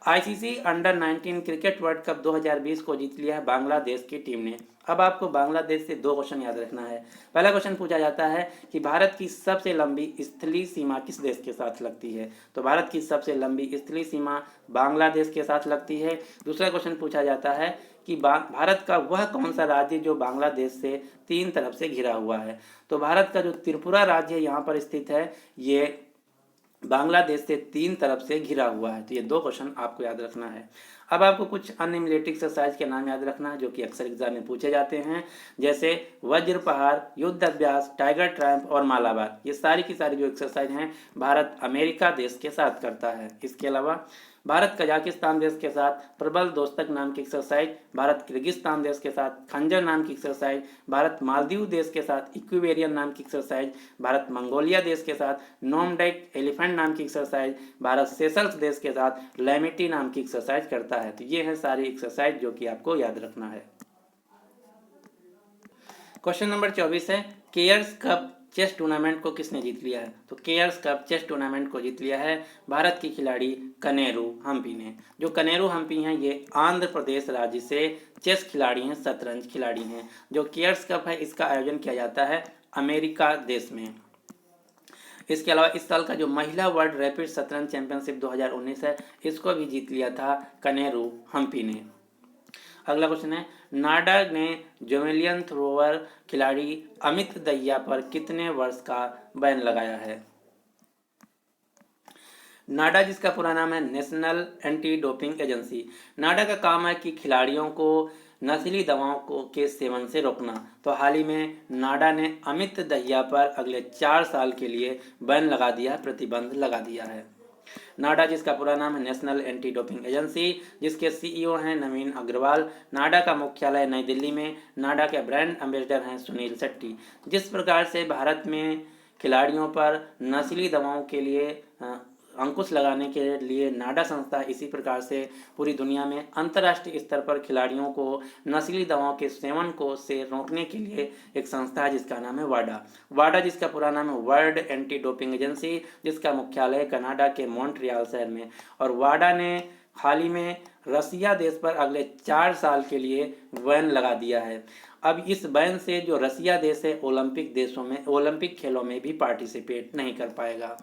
ICC under 19 cricket world cup 2020 को जीत लिया है बांग्लादेश की टीम ने। अब आपको बांग्लादेश से 2 क्वेश्चन याद रखना है। पहला क्वेश्चन पूछा जाता है कि भारत की सबसे लंबी स्थलीय सीमा किस देश के साथ लगती है? तो भारत की सबसे लंबी स्थलीय सीमा बांग्लादेश के साथ लगती है। दूसरा क्वेश्चन पूछा जाता है कि भारत का वह कौन सा राज्य जो बांग्लादेश से 3 तरफ से घिरा हुआ है? तो भारत का जो त्रिपुरा राज्य यहाँ पर स्थित है ये बांग्लादेश से 3 तरफ से घिरा हुआ है। तो ये 2 क्वेश्चन आपको याद रखना है। अब आपको कुछ अन्य मिलिट्री एक्सरसाइज के नाम याद रखना है जो कि अक्सर एग्जाम में पूछे जाते हैं, जैसे वज्र पहाड़, युद्ध अभ्यास, टाइगर ट्रायम्फ और मालाबार। ये सारी की सारी जो एक्सरसाइज हैं भारत अमेरिका देश के साथ करता है। इसके अलावा भारत कजाकिस्तान देश के साथ प्रबल दोस्तक नाम की एक्सरसाइज, भारत किर्गिस्तान देश के साथ खंजर नाम की एक्सरसाइज, भारत मालदीव देश के साथ इक्विवेरियन नाम की एक्सरसाइज, भारत मंगोलिया देश के साथ नोमडेक एलिफेंट नाम की एक्सरसाइज, भारत सेशल्स देश के साथ लैमिटी नाम की एक्सरसाइज करता है। तो ये है सारी एक्सरसाइज जो कि आपको याद रखना है। क्वेश्चन नंबर 24 है, केयर्स कप चेस टूर्नामेंट को किसने जीत लिया है? तो केयर्स कप चेस टूर्नामेंट को जीत लिया है भारत की खिलाड़ी कनेरू हम्पी ने। जो कनेरू हम्पी हैं ये आंध्र प्रदेश राज्य से चेस खिलाड़ी हैं, शतरंज खिलाड़ी हैं। जो केयर्स कप है इसका आयोजन किया जाता है अमेरिका देश में। इसके अलावा इस साल का जो महिला वर्ल्ड रैपिड शतरंज चैंपियनशिप 2019 है इसको भी जीत लिया था कनेरू हम्पी ने। अगला क्वेश्चन है, नाडा ने जेवलिन थ्रोअर खिलाड़ी अमित दहिया पर कितने वर्ष का बैन लगाया है? नाडा जिसका पूरा नाम है नेशनल एंटी डोपिंग एजेंसी। नाडा का काम है कि खिलाड़ियों को नशीली दवाओं के सेवन से रोकना। तो हाल ही में नाडा ने अमित दहिया पर अगले 4 साल के लिए बैन लगा दिया, प्रतिबंध लगा दिया है। नाडा जिसका पूरा नाम है नेशनल एंटी डोपिंग एजेंसी, जिसके सीईओ हैं नवीन अग्रवाल। नाडा का मुख्यालय नई दिल्ली में। नाडा के ब्रांड एम्बेसडर हैं सुनील शेट्टी। जिस प्रकार से भारत में खिलाड़ियों पर नशीली दवाओं के लिए अंकुश लगाने के लिए नाडा संस्था, इसी प्रकार से पूरी दुनिया में अंतर्राष्ट्रीय स्तर पर खिलाड़ियों को नशीली दवाओं के सेवन को से रोकने के लिए एक संस्था है जिसका नाम है वाडा। वाडा जिसका पूरा नाम है वर्ल्ड एंटी डोपिंग एजेंसी, जिसका मुख्यालय कनाडा के मॉन्ट्रियल शहर में। और वाडा ने हाल ही में रसिया देश पर अगले 4 साल के लिए बैन लगा दिया है। अब इस बैन से जो रसिया देश है ओलंपिक खेलों में भी पार्टिसिपेट नहीं कर पाएगा।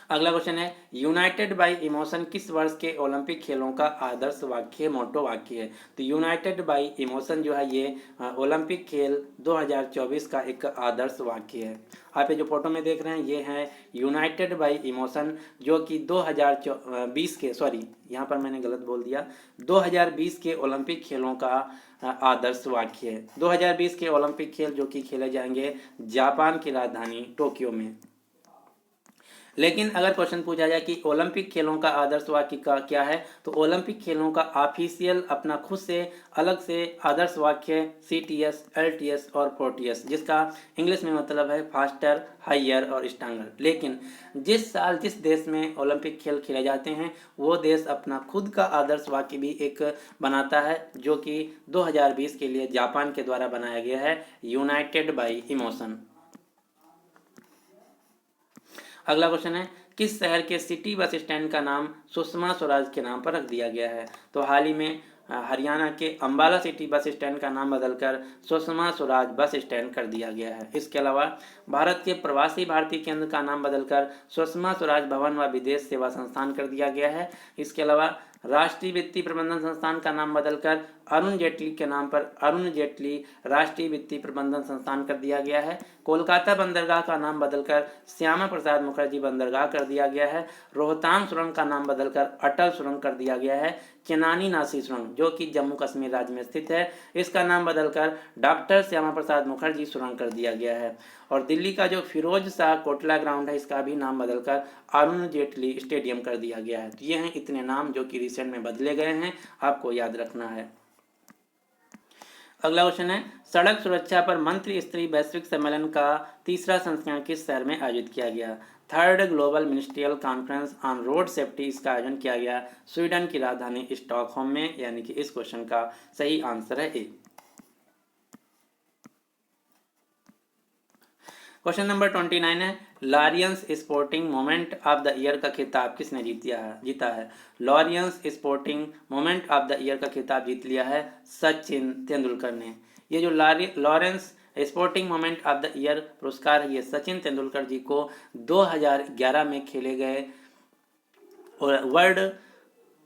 अगला क्वेश्चन है, यूनाइटेड बाय इमोशन किस वर्ष के ओलंपिक खेलों का आदर्श वाक्य, मोटो वाक्य है? तो यूनाइटेड बाय इमोशन जो है ये ओलंपिक खेल 2024 का एक आदर्श वाक्य है। आप ये जो फोटो में देख रहे हैं ये है यूनाइटेड बाय इमोशन, जो कि 2020 के, सॉरी यहाँ पर मैंने गलत बोल दिया, 2020 के ओलंपिक खेलों का आदर्श वाक्य है। 2020 के ओलंपिक खेल जो कि खेले जाएंगे जापान की राजधानी टोक्यो में। लेकिन अगर क्वेश्चन पूछा जाए कि ओलंपिक खेलों का आदर्श वाक्य का क्या है, तो ओलंपिक खेलों का ऑफिशियल अपना खुद से अलग से आदर्श वाक्य CTS, LTS और 4TS, जिसका इंग्लिश में मतलब है फास्टर, हायर और स्ट्रांगर। लेकिन जिस साल जिस देश में ओलंपिक खेल खेले जाते हैं वो देश अपना खुद का आदर्श वाक्य भी एक बनाता है, जो कि 2020 के लिए जापान के द्वारा बनाया गया है, यूनाइटेड बाई इमोशन। अगला क्वेश्चन है, किस शहर के सिटी बस स्टैंड का नाम सुषमा स्वराज के नाम पर रख दिया गया है? तो हाल ही में हरियाणा के अंबाला सिटी बस स्टैंड का नाम बदलकर सुषमा स्वराज बस स्टैंड कर दिया गया है। इसके अलावा भारत के प्रवासी भारतीय केंद्र का नाम बदलकर सुषमा स्वराज भवन व विदेश सेवा संस्थान कर दिया गया है। इसके अलावा राष्ट्रीय वित्तीय प्रबंधन संस्थान का नाम बदलकर अरुण जेटली के नाम पर अरुण जेटली राष्ट्रीय वित्तीय प्रबंधन संस्थान कर दिया गया है। कोलकाता बंदरगाह का नाम बदलकर श्यामा प्रसाद मुखर्जी बंदरगाह कर दिया गया है। रोहतांग सुरंग का नाम बदलकर अटल सुरंग कर दिया गया है। चेनानी नासी सुरंग जो कि जम्मू कश्मीर राज्य में स्थित है, इसका नाम बदलकर डॉक्टर श्यामा प्रसाद मुखर्जी सुरंग कर दिया गया है। और दिल्ली का जो फिरोज शाह कोटला ग्राउंड है, इसका भी नाम बदलकर अरुण जेटली स्टेडियम कर दिया गया है। तो ये हैं इतने नाम जो कि रिसेंट में बदले गए हैं, आपको याद रखना है। अगला क्वेश्चन है, सड़क सुरक्षा पर मंत्री स्तरीय वैश्विक सम्मेलन का तीसरा संस्करण किस शहर में आयोजित किया गया? Third global ministerial conference on road safety, इसका आयोजन किया गया स्वीडन की राजधानी स्टॉकहोम में, यानी कि इस क्वेश्चन का सही आंसर है ए। क्वेश्चन नंबर 29 है, Laureus sporting moment of the year का खिताब किसने जीता है? Laureus sporting moment of the year का खिताब जीत लिया है सचिन तेंदुलकर ने। ये जो Lawrence sporting moment of the year पुरस्कार है, ये सचिन तेंदुलकर जी को 2011 में खेले गए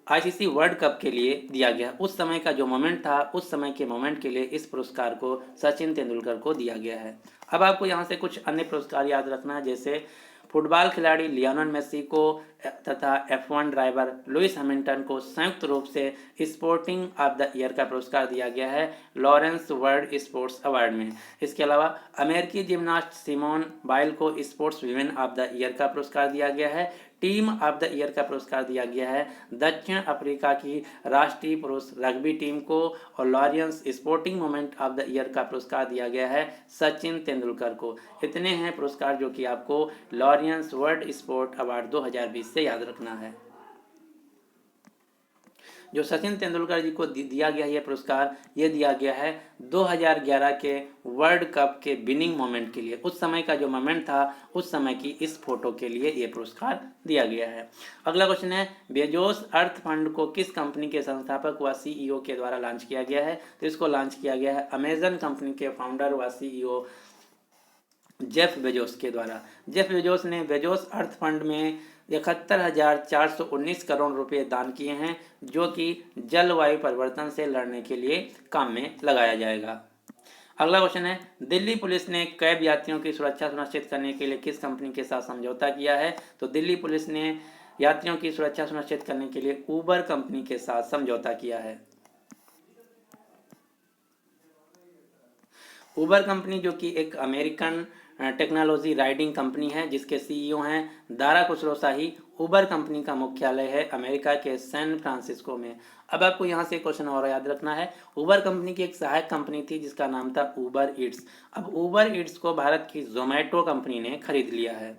ICC वर्ल्ड कप के लिए दिया गया। उस समय का जो मोमेंट था, उस समय के मोमेंट के लिए इस पुरस्कार को सचिन तेंदुलकर को दिया गया है। अब आपको यहाँ से कुछ अन्य पुरस्कार याद रखना है, जैसे फुटबॉल खिलाड़ी लियोनेल मेसी को तथा F1 ड्राइवर लुइस हैमिल्टन को संयुक्त रूप से स्पोर्टिंग ऑफ द ईयर का पुरस्कार दिया गया है लॉरेंस वर्ल्ड स्पोर्ट्स अवार्ड में। इसके अलावा अमेरिकी जिम्नास्ट सिमोन बाइल को sports women of the year का पुरस्कार दिया गया है। टीम ऑफ द ईयर का पुरस्कार दिया गया है दक्षिण अफ्रीका की राष्ट्रीय पुरुष रग्बी टीम को, और Laureus sporting moment of the year का पुरस्कार दिया गया है सचिन तेंदुलकर को। इतने हैं पुरस्कार जो कि आपको लॉरियंस वर्ल्ड स्पोर्ट अवार्ड 2020 से याद रखना है। जो सचिन तेंदुलकर जी को दिया गया यह पुरस्कार, ये दिया गया है 2011 के वर्ल्ड कप के विनिंग मोमेंट के लिए। उस समय का जो मोमेंट था, उस समय की इस फोटो के लिए ये पुरस्कार दिया गया है। अगला क्वेश्चन है, बेजोस अर्थ फंड को किस कंपनी के संस्थापक व CEO के द्वारा लॉन्च किया गया है? तो इसको लॉन्च किया गया है अमेजन कंपनी के फाउंडर व CEO जेफ बेजोस के द्वारा। जेफ बेजोस ने बेजोस अर्थ फंड में 71,419 करोड़ रुपए दान किए हैं, जो कि जलवायु परिवर्तन से लड़ने के लिए काम में लगाया जाएगा। अगला क्वेश्चन है, दिल्ली पुलिस ने कैब यात्रियों की सुरक्षा सुनिश्चित करने के लिए किस कंपनी के साथ समझौता किया है? तो दिल्ली पुलिस ने यात्रियों की सुरक्षा सुनिश्चित करने के लिए उबर कंपनी के साथ समझौता किया है। उबर कंपनी जो कि एक अमेरिकन टेक्नोलॉजी राइडिंग कंपनी है, जिसके CEO हैं दारा खुसरो शाही। उबर कंपनी का मुख्यालय है अमेरिका के सैन फ्रांसिस्को में। अब आपको यहाँ से क्वेश्चन और याद रखना है, उबर कंपनी की एक सहायक कंपनी थी जिसका नाम था उबर ईट्स। अब उबर ईट्स को भारत की जोमैटो कंपनी ने खरीद लिया है।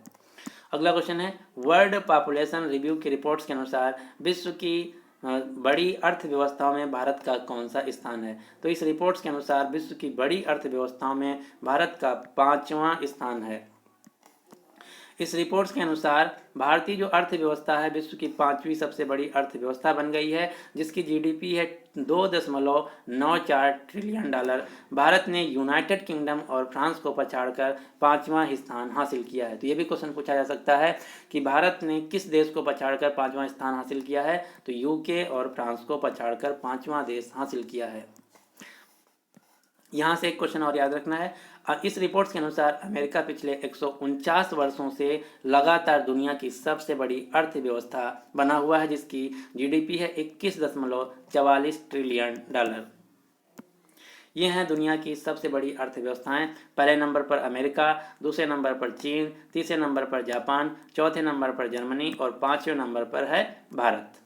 अगला क्वेश्चन है, वर्ल्ड पॉपुलेशन रिव्यू की रिपोर्ट्स के अनुसार विश्व की बड़ी अर्थव्यवस्थाओं में भारत का कौन सा स्थान है? तो इस रिपोर्ट्स के अनुसार विश्व की बड़ी अर्थव्यवस्थाओं में भारत का 5वां स्थान है। इस रिपोर्ट्स के अनुसार भारतीय जो अर्थव्यवस्था है विश्व की 5वीं सबसे बड़ी अर्थव्यवस्था बन गई है, जिसकी GDP है $2.94 ट्रिलियन। भारत ने यूनाइटेड किंगडम और फ्रांस को पछाड़कर 5वां स्थान हासिल किया है। तो ये भी क्वेश्चन पूछा जा सकता है कि भारत ने किस देश को पछाड़कर 5वां स्थान हासिल किया है? तो UK और फ्रांस को पछाड़कर 5वां देश हासिल किया है। यहाँ से एक क्वेश्चन और याद रखना है, इस रिपोर्ट्स के अनुसार अमेरिका पिछले 149 वर्षों से लगातार दुनिया की सबसे बड़ी अर्थव्यवस्था बना हुआ है, जिसकी GDP है $21.44 ट्रिलियन। ये हैं दुनिया की सबसे बड़ी अर्थव्यवस्थाएं। पहले नंबर पर अमेरिका, दूसरे नंबर पर चीन, तीसरे नंबर पर जापान, चौथे नंबर पर जर्मनी और पांचवें नंबर पर है भारत।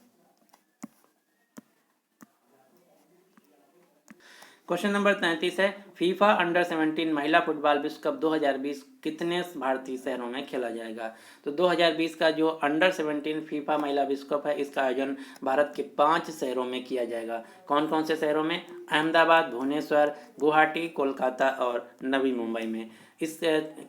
क्वेश्चन नंबर 33 है, फीफा अंडर 17 महिला फुटबॉल विश्व कप 2020 कितने भारतीय शहरों में खेला जाएगा? तो 2020 का जो अंडर 17 फीफा महिला विश्व कप है, इसका आयोजन भारत के 5 शहरों में किया जाएगा। कौन कौन से शहरों में? अहमदाबाद, भुवनेश्वर, गुवाहाटी, कोलकाता और नवी मुंबई में। इस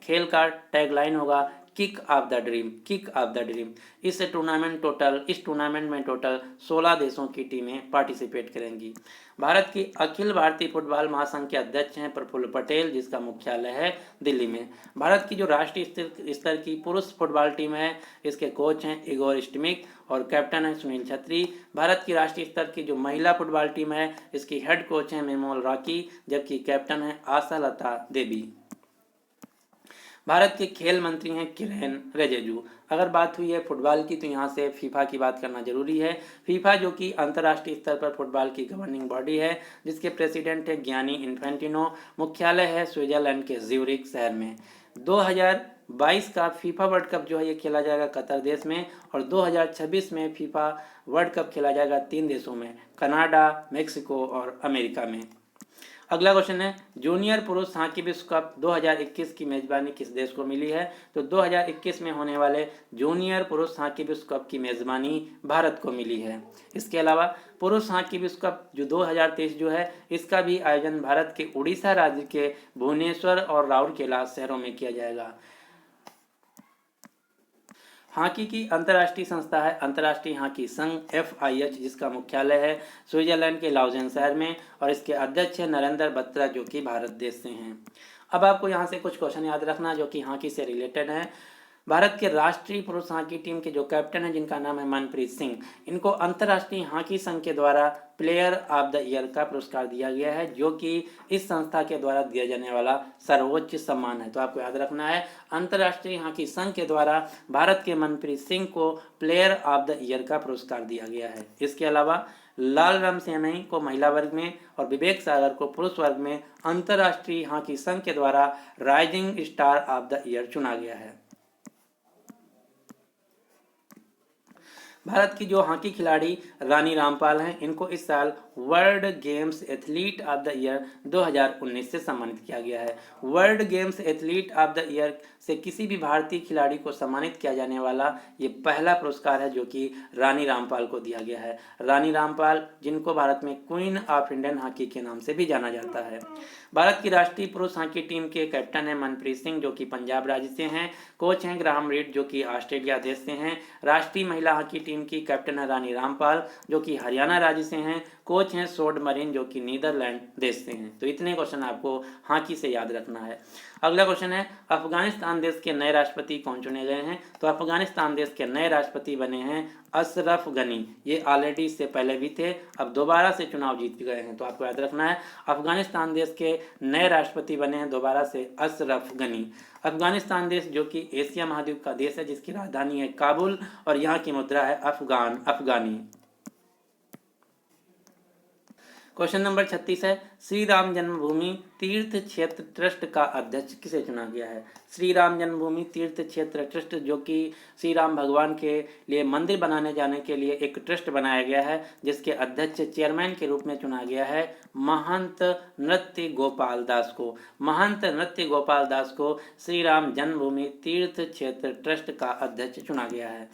खेल का टैगलाइन होगा kick off the dream, kick off the dream. इस टूर्नामेंट में टोटल 16 देशों की टीमें पार्टिसिपेट करेंगी। भारत की अखिल भारतीय फुटबॉल महासंघ के अध्यक्ष हैं प्रफुल्ल पटेल, जिसका मुख्यालय है दिल्ली में। भारत की जो राष्ट्रीय स्तर की पुरुष फुटबॉल टीम है, इसके कोच हैं इगोर स्टिमिक और कैप्टन है सुनील छेत्री। भारत की राष्ट्रीय स्तर की जो महिला फुटबॉल टीम है, इसकी हेड कोच हैं मेमोल रॉकी, जबकि कैप्टन है आशा लता देवी। भारत के खेल मंत्री हैं किरेन रिजिजू। अगर बात हुई है फुटबॉल की, तो यहाँ से फीफा की बात करना जरूरी है। फीफा जो कि अंतर्राष्ट्रीय स्तर पर फुटबॉल की गवर्निंग बॉडी है, जिसके प्रेसिडेंट है गियानी इन्फेंटिनो। मुख्यालय है स्विट्जरलैंड के ज्यूरिख शहर में। 2022 का फीफा वर्ल्ड कप जो है ये खेला जाएगा कतर देश में, और 2026 में फीफा वर्ल्ड कप खेला जाएगा 3 देशों में, कनाडा, मेक्सिको और अमेरिका में। अगला क्वेश्चन है, जूनियर पुरुष हॉकी विश्व कप 2021 की मेजबानी किस देश को मिली है? तो 2021 में होने वाले जूनियर पुरुष हॉकी विश्व कप की मेजबानी भारत को मिली है। इसके अलावा पुरुष हॉकी विश्व कप जो 2023 जो है, इसका भी आयोजन भारत के उड़ीसा राज्य के भुवनेश्वर और राउरकेला शहरों में किया जाएगा। हॉकी की अंतर्राष्ट्रीय संस्था है अंतर्राष्ट्रीय हॉकी संघ FIH, जिसका मुख्यालय है स्विट्जरलैंड के लाउजेन शहर में, और इसके अध्यक्ष है नरेंद्र बत्रा, जो कि भारत देश से हैं। अब आपको यहाँ से कुछ क्वेश्चन याद रखना जो कि हॉकी से रिलेटेड है। भारत के राष्ट्रीय पुरुष हॉकी टीम के जो कैप्टन हैं, जिनका नाम है मनप्रीत सिंह, इनको अंतर्राष्ट्रीय हॉकी संघ के द्वारा प्लेयर ऑफ द ईयर का पुरस्कार दिया गया है, जो कि इस संस्था के द्वारा दिया जाने वाला सर्वोच्च सम्मान है। तो आपको याद रखना है, अंतर्राष्ट्रीय हॉकी संघ के द्वारा भारत के मनप्रीत सिंह को प्लेयर ऑफ द ईयर का पुरस्कार दिया गया है। इसके अलावा लाल रामसेनाई को महिला वर्ग में और विवेक सागर को पुरुष वर्ग में अंतर्राष्ट्रीय हॉकी संघ के द्वारा rising star of the year चुना गया है। भारत की जो हॉकी खिलाड़ी रानी रामपाल हैं, इनको इस साल world games athlete of the year 2019 से सम्मानित किया गया है। World games athlete of the year से किसी भी भारतीय खिलाड़ी को सम्मानित किया जाने वाला ये पहला पुरस्कार है, जो कि रानी रामपाल को दिया गया है। रानी रामपाल, जिनको भारत में क्वीन ऑफ इंडियन हॉकी के नाम से भी जाना जाता है। भारत की राष्ट्रीय पुरुष हॉकी टीम के कैप्टन हैं मनप्रीत सिंह, जो कि पंजाब राज्य से हैं। कोच हैं ग्राहम रीड, जो कि ऑस्ट्रेलिया देश से हैं। राष्ट्रीय महिला हॉकी टीम की कैप्टन है रानी रामपाल, जो कि हरियाणा राज्य से हैं। कोच हैं सोड मरीन, जो कि नीदरलैंड देश से हैं। तो इतने क्वेश्चन आपको हॉकी से याद रखना है। अगला क्वेश्चन है, अफगानिस्तान देश के नए राष्ट्रपति कौन चुने गए हैं? तो अफगानिस्तान देश के नए राष्ट्रपति बने हैं अशरफ गनी। ये ऑलरेडी इससे पहले भी थे, अब दोबारा से चुनाव जीत गए हैं। तो आपको याद रखना है, अफगानिस्तान देश के नए राष्ट्रपति बने हैं दोबारा से अशरफ गनी। अफगानिस्तान देश जो कि एशिया महाद्वीप का देश है, जिसकी राजधानी है काबुल, और यहाँ की मुद्रा है अफगानी। क्वेश्चन नंबर 36 है, श्री राम जन्मभूमि तीर्थ क्षेत्र ट्रस्ट का अध्यक्ष किसे चुना गया है? श्री राम जन्मभूमि तीर्थ क्षेत्र ट्रस्ट, जो कि श्री राम भगवान के लिए मंदिर बनाने जाने के लिए एक ट्रस्ट बनाया गया है, जिसके अध्यक्ष चेयरमैन के रूप में चुना गया है महंत नृत्य गोपाल दास को। महंत नृत्य गोपाल दास को श्री राम जन्मभूमि तीर्थ क्षेत्र ट्रस्ट का अध्यक्ष चुना गया है,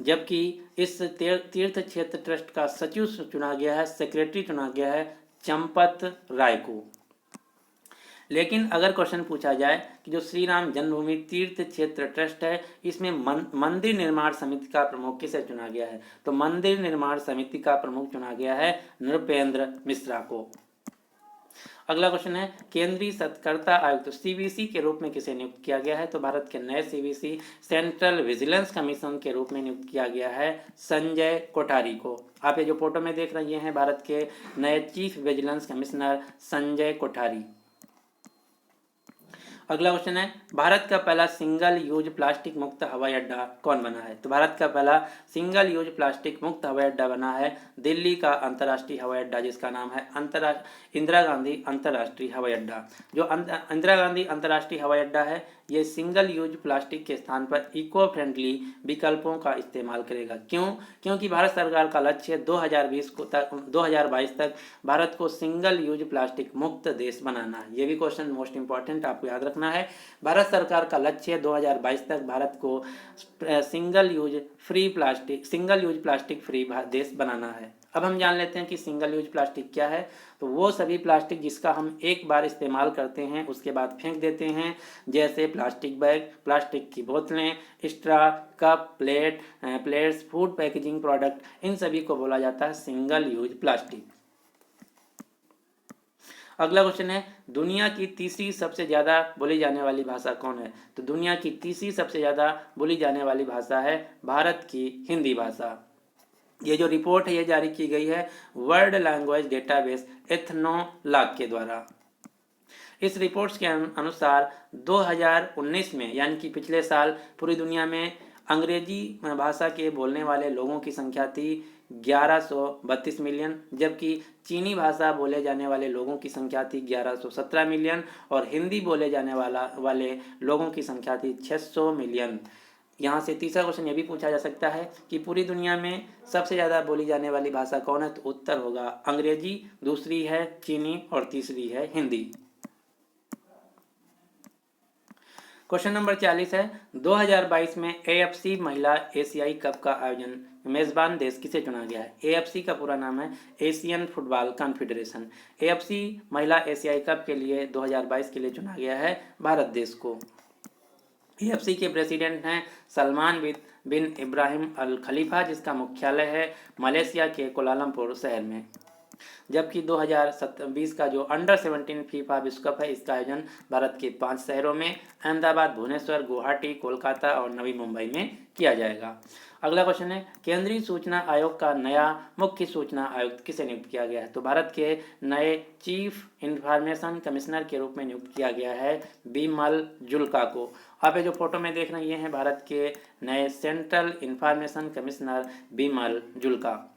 जबकि इस तीर्थ क्षेत्र ट्रस्ट का सचिव चुना गया है, सेक्रेटरी चुना गया है चंपत राय को। लेकिन अगर क्वेश्चन पूछा जाए कि जो श्री राम जन्मभूमि तीर्थ क्षेत्र ट्रस्ट है, इसमें मंदिर निर्माण समिति का प्रमुख किसे चुना गया है? तो मंदिर निर्माण समिति का प्रमुख चुना गया है नृपेंद्र मिश्रा को। अगला क्वेश्चन है, केंद्रीय सतर्कता आयुक्त CVC के रूप में किसे नियुक्त किया गया है? तो भारत के नए CVC सेंट्रल विजिलेंस कमीशन के रूप में नियुक्त किया गया है संजय कोठारी को। आप ये जो फोटो में देख रहे हैं, भारत के नए chief vigilance commissioner Sanjay Kothari. अगला क्वेश्चन है, भारत का पहला सिंगल यूज प्लास्टिक मुक्त हवाई अड्डा कौन बना है? तो भारत का पहला सिंगल यूज प्लास्टिक मुक्त हवाई अड्डा बना है दिल्ली का अंतर्राष्ट्रीय हवाई अड्डा, जिसका नाम है इंदिरा गांधी अंतर्राष्ट्रीय हवाई अड्डा। जो इंदिरा गांधी अंतर्राष्ट्रीय हवाई अड्डा है, ये सिंगल यूज प्लास्टिक के स्थान पर इको फ्रेंडली विकल्पों का इस्तेमाल करेगा। क्यों? क्योंकि भारत सरकार का लक्ष्य 2022 तक भारत को सिंगल यूज प्लास्टिक मुक्त देश बनाना है। ये भी क्वेश्चन मोस्ट इंपॉर्टेंट, आपको याद रखना है। भारत सरकार का लक्ष्य 2022 तक भारत को सिंगल यूज प्लास्टिक फ्री देश बनाना है। अब हम जान लेते हैं कि सिंगल यूज प्लास्टिक क्या है। तो वो सभी प्लास्टिक जिसका हम एक बार इस्तेमाल करते हैं उसके बाद फेंक देते हैं, जैसे प्लास्टिक बैग, प्लास्टिक की बोतलें, straw, cup, plates, food packaging product, इन सभी को बोला जाता है सिंगल यूज प्लास्टिक। अगला क्वेश्चन है, दुनिया की तीसरी सबसे ज्यादा बोली जाने वाली भाषा कौन है? तो दुनिया की तीसरी सबसे ज्यादा बोली जाने वाली भाषा है भारत की हिंदी भाषा। ये जो रिपोर्ट है ये जारी की गई है वर्ल्ड लैंग्वेज डेटाबेस एथनोलॉग के द्वारा। इस रिपोर्ट्स के अनुसार 2019 में, यानी कि पिछले साल, पूरी दुनिया में अंग्रेजी भाषा के बोलने वाले लोगों की संख्या थी 1132 मिलियन, जबकि चीनी भाषा बोले जाने वाले लोगों की संख्या थी 1117 मिलियन और हिंदी बोले जाने वाले लोगों की संख्या थी 600 मिलियन। यहाँ से तीसरा क्वेश्चन ये भी पूछा जा सकता है कि पूरी दुनिया में सबसे ज़्यादा बोली जाने वाली भाषा कौन है? तो उत्तर होगा अंग्रेजी, दूसरी है चीनी और तीसरी है हिंदी। क्वेश्चन नंबर 40 है, 2022 में AFC महिला एशियाई कप का आयोजन मेजबान देश किसे चुना गया है? AFC का पूरा नाम है एशियन फुटबॉल कॉन्फेडरेशन। AFC महिला एशियाई कप के लिए 2022 के लिए चुना गया है भारत देश को। AFC के प्रेसिडेंट हैं सलमान बिन इब्राहिम अल खलीफा, जिसका मुख्यालय है मलेशिया के कोलालमपुर शहर में। जबकि 2020 का जो अंडर 17 फीफा विश्व कप है, इसका आयोजन भारत के 5 शहरों में अहमदाबाद, भुवनेश्वर, गुवाहाटी, कोलकाता और नवी मुंबई में किया जाएगा। अगला क्वेश्चन है, केंद्रीय सूचना आयोग का नया मुख्य सूचना आयुक्त किसे नियुक्त किया गया है? तो भारत के नए चीफ इंफॉर्मेशन कमिश्नर के रूप में नियुक्त किया गया है बिमल जुल्का को। आप ये जो फोटो में देख रहे हैं ये हैं भारत के नए central information commissioner Bimal Julka.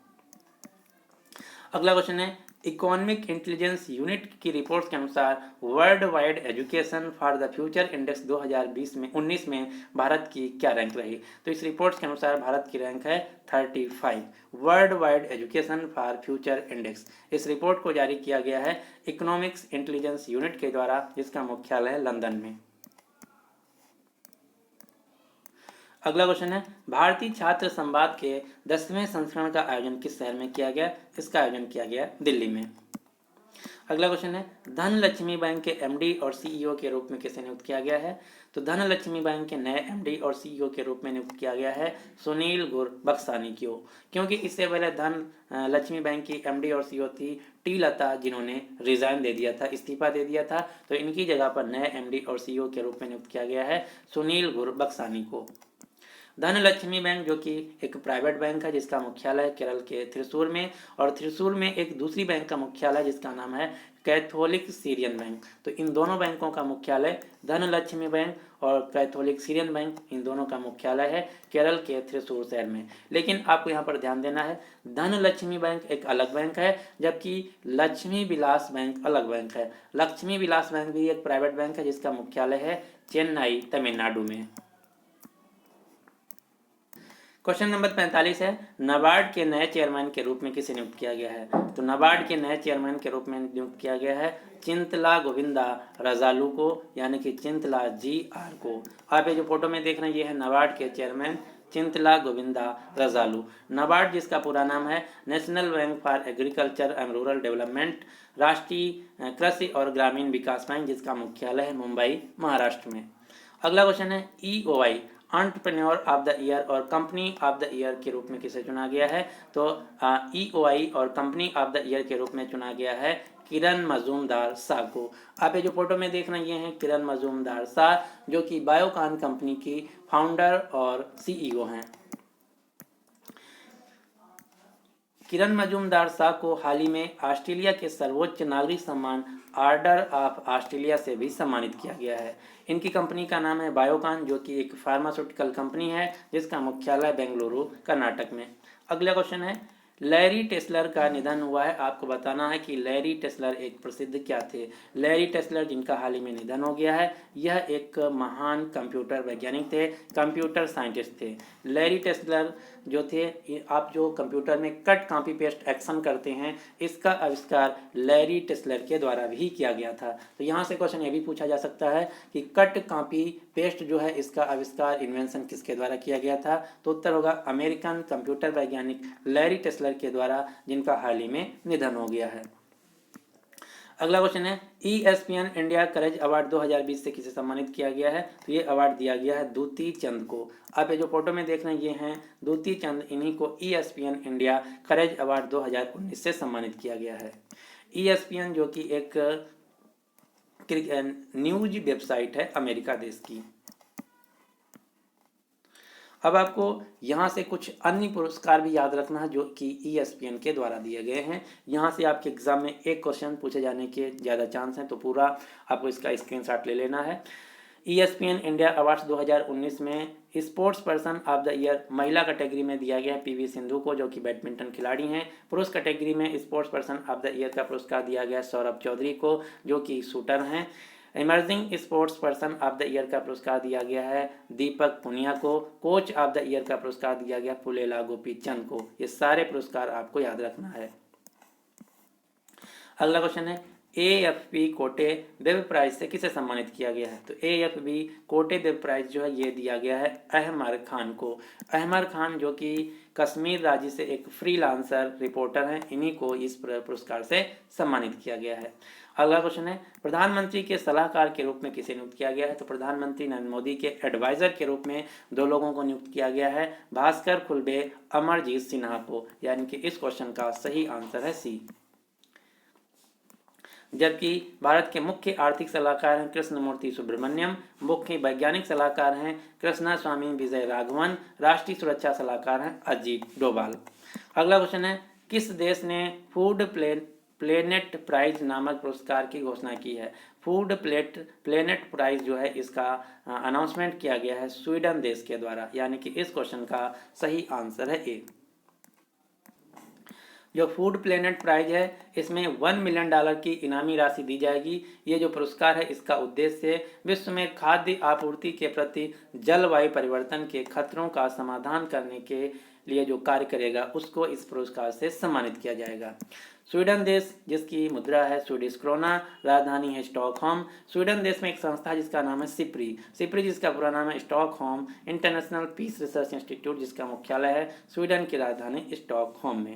अगला क्वेश्चन है, इकोनॉमिक इंटेलिजेंस यूनिट की रिपोर्ट्स के अनुसार world wide education for the future index 2019 में भारत की क्या रैंक रही? तो इस रिपोर्ट्स के अनुसार भारत की रैंक है 35। World wide education for future index, इस रिपोर्ट को जारी किया गया है इकोनॉमिक्स इंटेलिजेंस यूनिट के द्वारा, जिसका मुख्यालय है लंदन में। अगला क्वेश्चन है, भारतीय छात्र संवाद के 10वें संस्करण का आयोजन किस शहर में किया गया? इसका आयोजन किया गया दिल्ली में। अगला क्वेश्चन है, धनलक्ष्मी बैंक के MD और CEO के रूप में किसे नियुक्त किया गया है? तो धनलक्ष्मी बैंक के नए MD और CEO के रूप में नियुक्त किया गया है सुनील गुरबख्शानी को, क्योंकि इससे पहले धन लक्ष्मी बैंक की MD और CEO थी टी लता, जिन्होंने रिजाइन दे दिया था, इस्तीफा दे दिया था। तो इनकी जगह पर नए MD और CEO के रूप में नियुक्त किया गया है सुनील गुरबख्शानी को। धनलक्ष्मी बैंक जो कि एक प्राइवेट बैंक है, जिसका मुख्यालय केरल के त्रिशूर में, और त्रिशूर में एक दूसरी बैंक का मुख्यालय जिसका नाम है कैथोलिक सीरियन बैंक। तो इन दोनों बैंकों का मुख्यालय, धनलक्ष्मी बैंक और कैथोलिक सीरियन बैंक, इन दोनों का मुख्यालय है केरल के त्रिशूर शहर में। लेकिन आपको यहाँ पर ध्यान देना है, धनलक्ष्मी बैंक एक अलग बैंक है, जबकि लक्ष्मी विलास बैंक अलग बैंक है। लक्ष्मी विलास बैंक भी एक प्राइवेट बैंक है, जिसका मुख्यालय है चेन्नई, तमिलनाडु में। क्वेश्चन नंबर 45 है, नाबार्ड के नए चेयरमैन के रूप में किसे नियुक्त किया गया है? तो नाबार्ड के नए चेयरमैन के रूप में नियुक्त किया गया है चिंतला गोविंदा रजालू को, यानी कि चिंतला GR को। आप ये जो फोटो में देख रहे हैं ये है नाबार्ड के चेयरमैन चिंतला गोविंदा रजालू। नाबार्ड जिसका पूरा नाम है national bank for agriculture and rural development, राष्ट्रीय कृषि और ग्रामीण विकास बैंक, जिसका मुख्यालय है मुंबई, महाराष्ट्र में। अगला क्वेश्चन है, EOI entrepreneur of the year और कंपनी ऑफ द ईयर के रूप में किसे चुना गया है? तो EOI और कंपनी ऑफ द ईयर के रूप में चुना गया है किरण मजूमदार शाह को। आप ये जो फोटो में देख रहे हैं ये हैं किरण मजूमदार शाह, जो कि बायोकॉन कंपनी की फाउंडर और CEO हैं। किरण मजूमदार शाह को हाल ही में ऑस्ट्रेलिया के सर्वोच्च नागरिक सम्मान ऑर्डर ऑफ ऑस्ट्रेलिया से भी सम्मानित किया गया है। इनकी कंपनी का नाम है बायोकॉन, जो कि एक फार्मास्यूटिकल कंपनी है जिसका मुख्यालय बेंगलुरु कर्नाटक में। अगला क्वेश्चन है, लैरी टेस्लर का निधन हुआ है। आपको बताना है कि लैरी टेस्लर एक प्रसिद्ध क्या थे। लैरी टेस्लर जिनका हाल ही में निधन हो गया है, यह एक महान कंप्यूटर वैज्ञानिक थे, कंप्यूटर साइंटिस्ट थे। लैरी टेस्लर जो थे, आप जो कंप्यूटर में कट कॉपी पेस्ट एक्शन करते हैं, इसका आविष्कार लैरी टेस्लर के द्वारा भी किया गया था। तो यहाँ से क्वेश्चन ये भी पूछा जा सकता है कि कट कॉपी पेस्ट जो है, इसका आविष्कार इन्वेंशन किसके द्वारा किया गया था। तो उत्तर होगा अमेरिकन कंप्यूटर वैज्ञानिक लैरी टेस्लर के द्वारा, जिनका हाल ही में निधन हो गया है। अगला क्वेश्चन है, ESPN इंडिया करेज अवार्ड 2020 से किसे सम्मानित किया गया है। तो ये अवार्ड दिया गया है दूती चंद को। आप ये जो फोटो में देख रहे हैं, ये हैं दूती चंद। इन्हीं को ESPN इंडिया करेज अवार्ड 2019 से सम्मानित किया गया है। ESPN जो कि एक न्यूज वेबसाइट है अमेरिका देश की। अब आपको यहाँ से कुछ अन्य पुरस्कार भी याद रखना है जो कि ESPN के द्वारा दिए गए हैं। यहाँ से आपके एग्जाम में एक क्वेश्चन पूछे जाने के ज़्यादा चांस हैं, तो पूरा आपको इसका स्क्रीनशॉट ले लेना है। ESPN इंडिया अवार्ड्स 2019 में sports person of the year महिला कैटेगरी में दिया गया PV सिंधु को, जो कि बैडमिंटन खिलाड़ी हैं। पुरुष कैटेगरी में sports person of the year का पुरस्कार दिया गया सौरभ चौधरी को, जो कि शूटर हैं। Emerging sports person of the year का पुरस्कार दिया गया है दीपक पुनिया को। कोच ऑफ द ईयर का पुरस्कार दिया गया पुलेला गोपीचंद को। ये सारे पुरस्कार आपको याद रखना है। अगला क्वेश्चन है, AFP कोटे वेब प्राइज से किसे सम्मानित किया गया है। तो AFP कोटे वेब प्राइज जो है, ये दिया गया है अहमर खान को। अहमर खान जो कि कश्मीर राज्य से एक फ्रीलांसर रिपोर्टर हैं, इन्हीं को इस पुरस्कार से सम्मानित किया गया है। अगला क्वेश्चन है, प्रधानमंत्री के सलाहकार के रूप में किसे नियुक्त किया गया है। तो प्रधानमंत्री नरेंद्र मोदी के एडवाइजर के रूप में दो लोगों को नियुक्त किया गया है, भास्कर खुलबे, अमरजीत सिन्हा को। यानी कि इस क्वेश्चन का सही आंसर है सी। जबकि भारत के मुख्य आर्थिक सलाहकार हैं कृष्णमूर्ति सुब्रमण्यम, मुख्य वैज्ञानिक सलाहकार हैं कृष्णा स्वामी विजय राघवन, राष्ट्रीय सुरक्षा सलाहकार हैं अजीत डोभाल। अगला क्वेश्चन है, किस देश ने फूड प्लेनेट प्राइज नामक पुरस्कार की घोषणा की है। फूड प्लेनेट प्राइज जो है, इसका अनाउंसमेंट किया गया है स्वीडन देश के द्वारा। यानी कि इस क्वेश्चन का सही आंसर है ए। जो फूड प्लेनेट प्राइज है, इसमें $1 मिलियन की इनामी राशि दी जाएगी। ये जो पुरस्कार है, इसका उद्देश्य विश्व में खाद्य आपूर्ति के प्रति जलवायु परिवर्तन के खतरों का समाधान करने के लिए जो कार्य करेगा, उसको इस पुरस्कार से सम्मानित किया जाएगा। स्वीडन देश, जिसकी मुद्रा है स्वीडिश क्रोना, राजधानी है स्टॉकहोम। स्वीडन देश में एक संस्था है जिसका नाम है सिप्री, जिसका पूरा नाम है Stockholm international peace research institute, जिसका मुख्यालय है स्वीडन की राजधानी स्टॉकहोम में।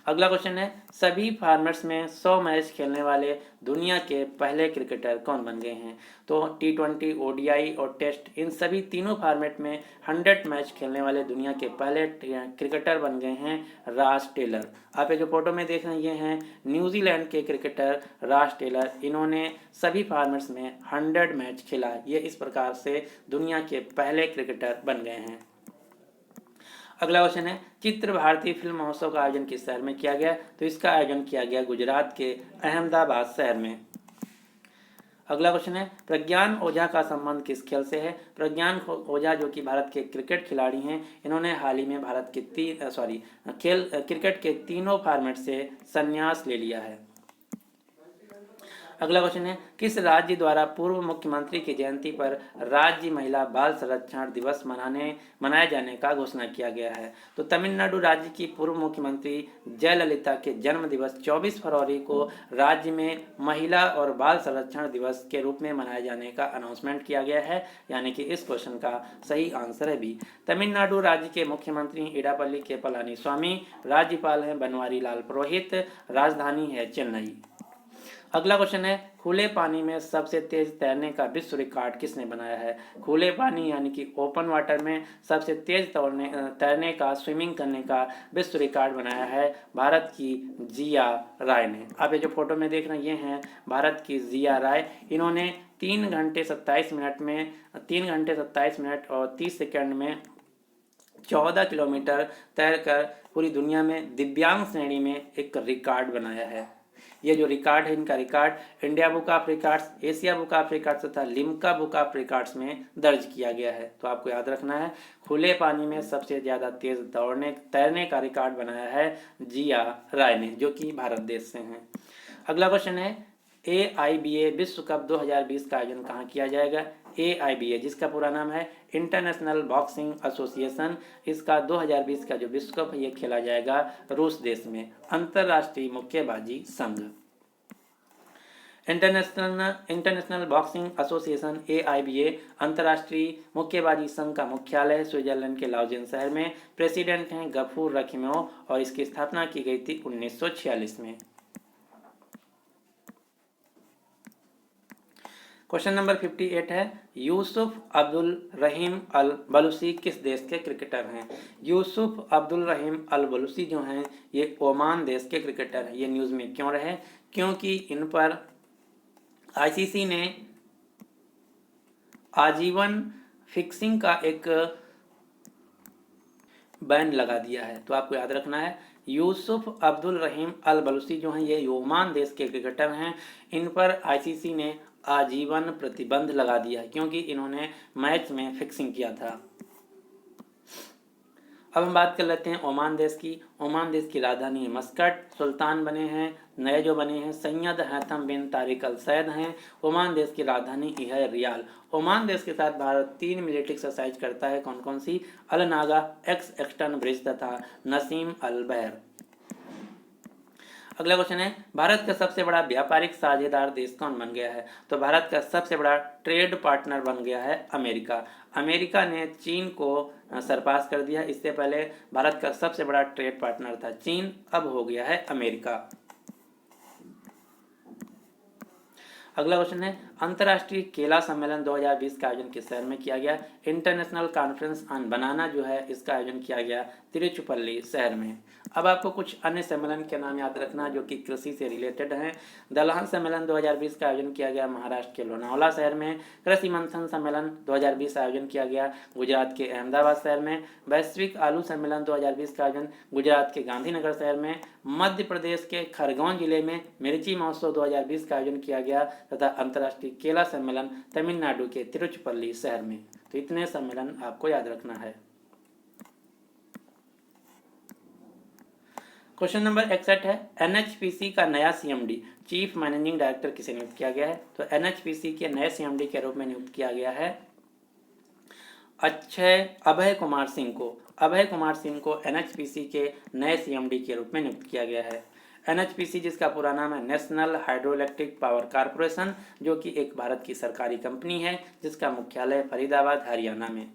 अगला क्वेश्चन है, सभी फॉर्मेट्स में 100 मैच खेलने वाले दुनिया के पहले क्रिकेटर कौन बन गए हैं। तो T20, ODI और टेस्ट, इन सभी तीनों फॉर्मेट में 100 मैच खेलने वाले दुनिया के पहले क्रिकेटर बन गए हैं रॉस टेलर। आप ये जो फोटो में देख रहे हैं, ये हैं न्यूजीलैंड के क्रिकेटर रॉस टेलर। इन्होंने सभी फॉर्मेट्स में 100 मैच खेला। ये इस प्रकार से दुनिया के पहले क्रिकेटर बन गए हैं। अगला क्वेश्चन है, चित्र भारती फिल्म महोत्सव का आयोजन किस शहर में किया गया। तो इसका आयोजन किया गया गुजरात के अहमदाबाद शहर में। अगला क्वेश्चन है, प्रज्ञान ओझा का संबंध किस खेल से है। प्रज्ञान ओझा जो कि भारत के क्रिकेट खिलाड़ी हैं, इन्होंने हाल ही में भारत के क्रिकेट के तीनों फॉर्मेट से संन्यास ले लिया है। अगला क्वेश्चन है, किस राज्य द्वारा पूर्व मुख्यमंत्री की जयंती पर राज्य महिला बाल संरक्षण दिवस मनाए जाने का घोषणा किया गया है। तो तमिलनाडु राज्य की पूर्व मुख्यमंत्री जयललिता के जन्म दिवस 24 फरवरी को राज्य में महिला और बाल संरक्षण दिवस के रूप में मनाए जाने का अनाउंसमेंट किया गया है। यानी कि इस क्वेश्चन का सही आंसर है बी। तमिलनाडु राज्य के मुख्यमंत्री इडापल्ली के पलानीस्वामी, राज्यपाल हैं बनवारी लाल पुरोहित, राजधानी है चेन्नई। अगला क्वेश्चन है, खुले पानी में सबसे तेज तैरने का विश्व रिकॉर्ड किसने बनाया है। खुले पानी यानी कि ओपन वाटर में सबसे तेज तैरने का, स्विमिंग करने का विश्व रिकॉर्ड बनाया है भारत की जिया राय ने। आप ये जो फोटो में देख रहे हैं, ये हैं भारत की जिया राय। इन्होंने 3 घंटे 27 मिनट और 30 सेकंड में 14 किलोमीटर तैरकर पूरी दुनिया में दिव्यांग श्रेणी में एक रिकॉर्ड बनाया है। ये जो रिकॉर्ड है, इनका record India book of records, Asia book of records तथा लिम्का बुक ऑफ रिकॉर्ड्स में दर्ज किया गया है। तो आपको याद रखना है, खुले पानी में सबसे ज़्यादा तेज तैरने का रिकॉर्ड बनाया है जिया राय ने, जो कि भारत देश से हैं। अगला क्वेश्चन है, AIBA विश्व कप 2020 का आयोजन कहाँ किया जाएगा? AIBA जिसका पूरा नाम है इंटरनेशनल बॉक्सिंग एसोसिएशन, इसका 2020 का जो विश्व कप है ये खेला जाएगा रूस देश में। अंतर्राष्ट्रीय मुक्केबाजी संघ इंटरनेशनल बॉक्सिंग एसोसिएशन AIBA अंतर्राष्ट्रीय मुक्केबाजी संघ का मुख्यालय स्विट्जरलैंड के लाउजेन शहर में। प्रेसिडेंट हैं गफूर रखीमोव और इसकी स्थापना की गई थी 1946 में। क्वेश्चन नंबर 58 है, यूसुफ अब्दुल रहीम अल बलूची किस देश के क्रिकेटर हैं? यूसुफ अब्दुल रहीम अल बलूची जो हैं ये ओमान देश के क्रिकेटर हैं। ये न्यूज़ में क्यों रहे? क्योंकि इन पर ICC ने आजीवन फिक्सिंग का एक बैन लगा दिया है। तो आपको याद रखना है, यूसुफ अब्दुल रहीम अल बलूची जो हैं ये ओमान देश के क्रिकेटर हैं। इन पर ICC ने आजीवन प्रतिबंध लगा दिया है क्योंकि इन्होंने मैच में फिक्सिंग किया था। अब हम बात कर लेते हैं ओमान देश की। ओमान देश की राजधानी है मस्कट। सुल्तान बने हैं, नए जो बने हैं सैयद हैथम बिन तारिक अल सैद हैं। ओमान देश की राजधानी है रियाल। ओमान देश के साथ भारत 3 मिलिट्री एक्सरसाइज करता है। कौन कौन सी? अल नागा, एक्स एक्सटर्न ब्रिज तथा नसीम अल बहर। अगला क्वेश्चन है, भारत का सबसे बड़ा व्यापारिक साझेदार देश कौन बन गया है? तो भारत का सबसे बड़ा ट्रेड पार्टनर बन गया है अमेरिका। अमेरिका ने चीन को सरपास कर दिया। इससे पहले भारत का सबसे बड़ा ट्रेड पार्टनर था चीन, अब हो गया है अमेरिका। अगला क्वेश्चन है, अंतर्राष्ट्रीय केला सम्मेलन 2020 का आयोजन किस शहर में किया गया? इंटरनेशनल कॉन्फ्रेंस ऑन बनाना जो है इसका आयोजन किया गया तिरुचिरापल्ली शहर में। अब आपको कुछ अन्य सम्मेलन के नाम याद रखना जो कि कृषि से रिलेटेड हैं। दलहन सम्मेलन 2020 का आयोजन किया गया महाराष्ट्र के लोनावला शहर में। कृषि मंथन सम्मेलन 2020 का आयोजन किया गया गुजरात के अहमदाबाद शहर में। वैश्विक आलू सम्मेलन 2020 का आयोजन गुजरात के गांधीनगर शहर में। मध्य प्रदेश के खरगोन जिले में मिर्ची महोत्सव 2020 का आयोजन किया गया तथा अंतर्राष्ट्रीय केला सम्मेलन तमिलनाडु के तिरुचिरापल्ली शहर में। तो इतने सम्मेलन आपको याद रखना है। क्वेश्चन नंबर 61 है, NHPC का नया CMD चीफ मैनेजिंग डायरेक्टर किसे नियुक्त किया गया है? तो NHPC के नए CMD के रूप में नियुक्त किया गया है अभय कुमार सिंह को। अभय कुमार सिंह को NHPC के नए CMD के रूप में नियुक्त किया गया है। NHPC जिसका पूरा नाम है national hydro electric power corporation, जो कि एक भारत की सरकारी कंपनी है जिसका मुख्यालय फरीदाबाद हरियाणा में।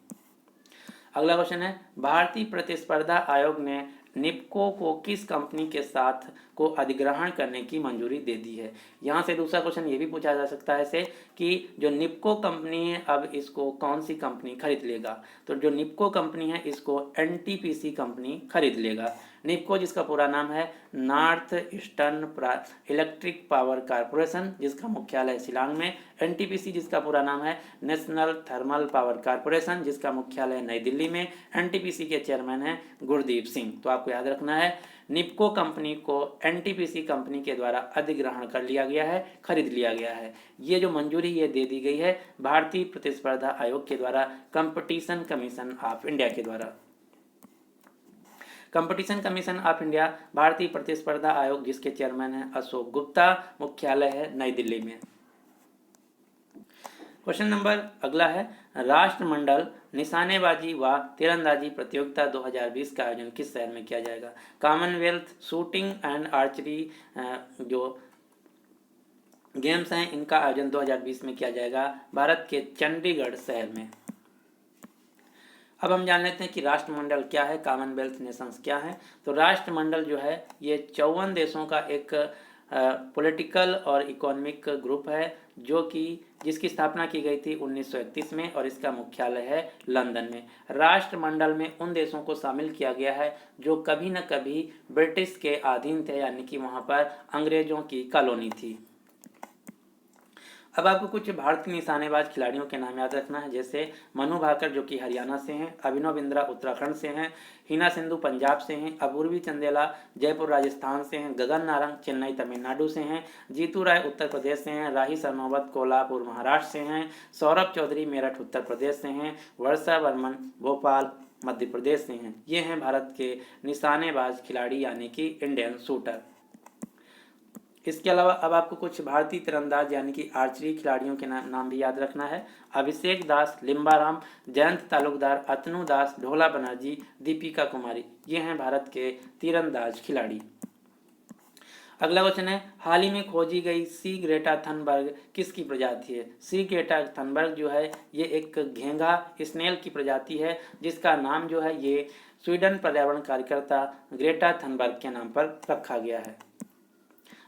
अगला क्वेश्चन है, भारतीय प्रतिस्पर्धा आयोग ने निप्को को किस कंपनी के साथ को अधिग्रहण करने की मंजूरी दे दी है? यहाँ से दूसरा क्वेश्चन ये भी पूछा जा सकता है से कि जो निप्को कंपनी है अब इसको कौन सी कंपनी खरीद लेगा? तो जो निप्को कंपनी है इसको NTPC कंपनी खरीद लेगा। निप्को जिसका पूरा नाम है north eastern electric power corporation, जिसका मुख्यालय शिलांग में। NTPC जिसका पूरा नाम है नेशनल थर्मल पावर कॉरपोरेशन, जिसका मुख्यालय नई दिल्ली में। NTPC के चेयरमैन हैं गुरदीप सिंह। तो आपको याद रखना है, निप्को कंपनी को NTPC कंपनी के द्वारा अधिग्रहण कर लिया गया है, खरीद लिया गया है। ये जो मंजूरी ये दे दी गई है भारतीय प्रतिस्पर्धा आयोग के द्वारा, कंपटीशन कमीशन ऑफ इंडिया के द्वारा। कंपटीशन कमीशन ऑफ इंडिया भारतीय प्रतिस्पर्धा आयोग जिसके चेयरमैन हैं अशोक गुप्ता, मुख्यालय है नई दिल्ली में। क्वेश्चन नंबर अगला है, राष्ट्रमंडल निशानेबाजी व तीरंदाजी प्रतियोगिता 2020 का आयोजन किस शहर में किया जाएगा? कॉमनवेल्थ शूटिंग एंड आर्चरी जो गेम्स हैं इनका आयोजन 2020 में किया जाएगा भारत के चंडीगढ़ शहर में। अब हम जान लेते हैं कि राष्ट्रमंडल क्या है, कॉमनवेल्थ नेशंस क्या है। तो राष्ट्रमंडल जो है ये 54 देशों का एक पॉलिटिकल और इकोनॉमिक ग्रुप है जो कि जिसकी स्थापना की गई थी 1931 में और इसका मुख्यालय है लंदन में। राष्ट्रमंडल में उन देशों को शामिल किया गया है जो कभी न कभी ब्रिटिश के अधीन थे, यानी कि वहाँ पर अंग्रेजों की कॉलोनी थी। अब आपको कुछ भारतीय निशानेबाज खिलाड़ियों के नाम याद रखना है, जैसे मनु भाकर जो कि हरियाणा से हैं, अभिनव बिंद्रा उत्तराखंड से हैं, हिना सिंधु पंजाब से हैं, अपूर्वी चंदेला जयपुर राजस्थान से हैं, गगन नारंग चेन्नई तमिलनाडु से हैं, जीतू राय उत्तर प्रदेश से हैं, राही सरनोबत कोल्हापुर महाराष्ट्र से हैं, सौरभ चौधरी मेरठ उत्तर प्रदेश से हैं, वर्षा वर्मन भोपाल मध्य प्रदेश से हैं। ये हैं भारत के निशानेबाज खिलाड़ी यानी कि इंडियन शूटर। इसके अलावा अब आपको कुछ भारतीय तीरंदाज यानी कि आर्चरी खिलाड़ियों के नाम भी याद रखना है। अभिषेक दास, लिम्बाराम, जयंत तालुकदार, अतनु दास, ढोला बनर्जी, दीपिका कुमारी, ये हैं भारत के तीरंदाज खिलाड़ी। अगला क्वेश्चन है, हाल ही में खोजी गई सी ग्रेटा थनबर्ग किसकी प्रजाति है? सी ग्रेटा थनबर्ग जो है ये एक घेंघा स्नेल की प्रजाति है, जिसका नाम जो है ये स्वीडन पर्यावरण कार्यकर्ता ग्रेटा थनबर्ग के नाम पर रखा गया है।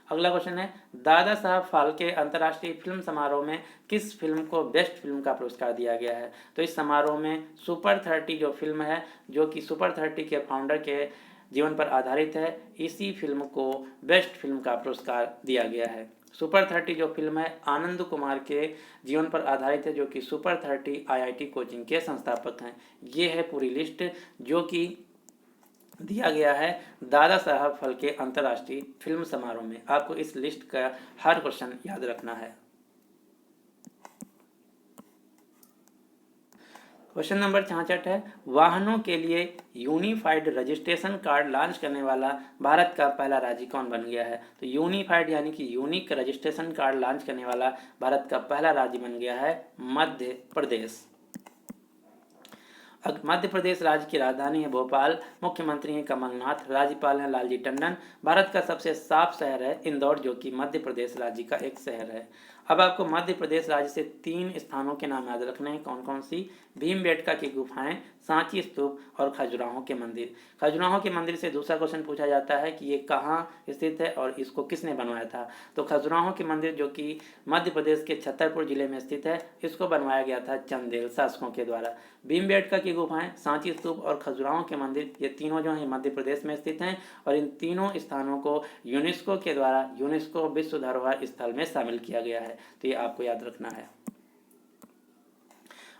अगला क्वेश्चन है, दादा साहब फाल्के अंतर्राष्ट्रीय फिल्म समारोह में किस फिल्म को बेस्ट फिल्म का पुरस्कार दिया गया है? तो इस समारोह में सुपर 30 जो फिल्म है, जो कि सुपर 30 के फाउंडर के जीवन पर आधारित है, इसी फिल्म को बेस्ट फिल्म का पुरस्कार दिया गया है। सुपर 30 जो फिल्म है आनंद कुमार के जीवन पर आधारित है, जो कि सुपर 30 IIT कोचिंग के संस्थापक हैं। ये है पूरी लिस्ट जो कि दिया गया है दादा साहब फाल्के अंतर्राष्ट्रीय फिल्म समारोह में। आपको इस लिस्ट का हर क्वेश्चन याद रखना है। क्वेश्चन नंबर 66 है, वाहनों के लिए यूनिफाइड रजिस्ट्रेशन कार्ड लॉन्च करने वाला भारत का पहला राज्य कौन बन गया है? तो यूनिफाइड यानी कि यूनिक रजिस्ट्रेशन कार्ड लॉन्च करने वाला भारत का पहला राज्य बन गया है मध्य प्रदेश। मध्य प्रदेश राज्य की राजधानी है भोपाल, मुख्यमंत्री हैं कमलनाथ, राज्यपाल हैं लालजी टंडन। भारत का सबसे साफ शहर है इंदौर, जो कि मध्य प्रदेश राज्य का एक शहर है। अब आपको मध्य प्रदेश राज्य से 3 स्थानों के नाम याद रखने हैं। कौन कौन सी? भीमबेटका की गुफाएं, सांची स्तूप और खजुराहो के मंदिर। खजुराहो के मंदिर से दूसरा क्वेश्चन पूछा जाता है कि ये कहाँ स्थित है और इसको किसने बनवाया था? तो खजुराहो के मंदिर जो कि मध्य प्रदेश के छतरपुर जिले में स्थित है, इसको बनवाया गया था चंदेल शासकों के द्वारा। भीमबेटका की गुफाएं, सांची स्तूप और खजुराहो के मंदिर, ये तीनों जो हैं मध्य प्रदेश में स्थित हैं और इन तीनों स्थानों को यूनेस्को के द्वारा यूनेस्को विश्व धरोहर स्थल में शामिल किया गया है। तो ये आपको याद रखना है।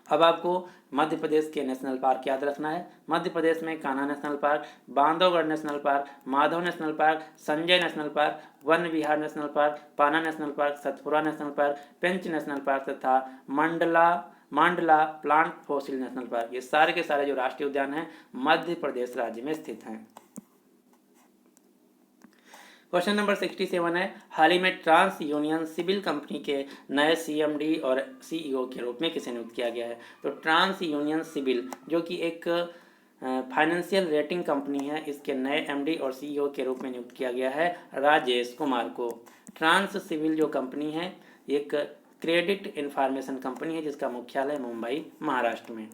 अब आपको मध्य प्रदेश के नेशनल पार्क याद रखना है। मध्य प्रदेश में Kanha national park, Bandhavgarh national park, Madhav national park, Sanjay national park, Van Vihar national park, Panna national park, Satpura national park, Pench national park तथा Mandla plant fossil national park, ये सारे के सारे जो राष्ट्रीय उद्यान हैं मध्य प्रदेश राज्य में स्थित हैं। क्वेश्चन नंबर 67 है, हाल ही में ट्रांस यूनियन सिविल कंपनी के नए CMD और CEO के रूप में किसे नियुक्त किया गया है? तो ट्रांस यूनियन सिविल जो कि एक फाइनेंशियल रेटिंग कंपनी है, इसके नए MD और CEO के रूप में नियुक्त किया गया है राजेश कुमार को। ट्रांस सिविल जो कंपनी है एक क्रेडिट इंफॉर्मेशन कंपनी है, जिसका मुख्यालय मुंबई महाराष्ट्र में।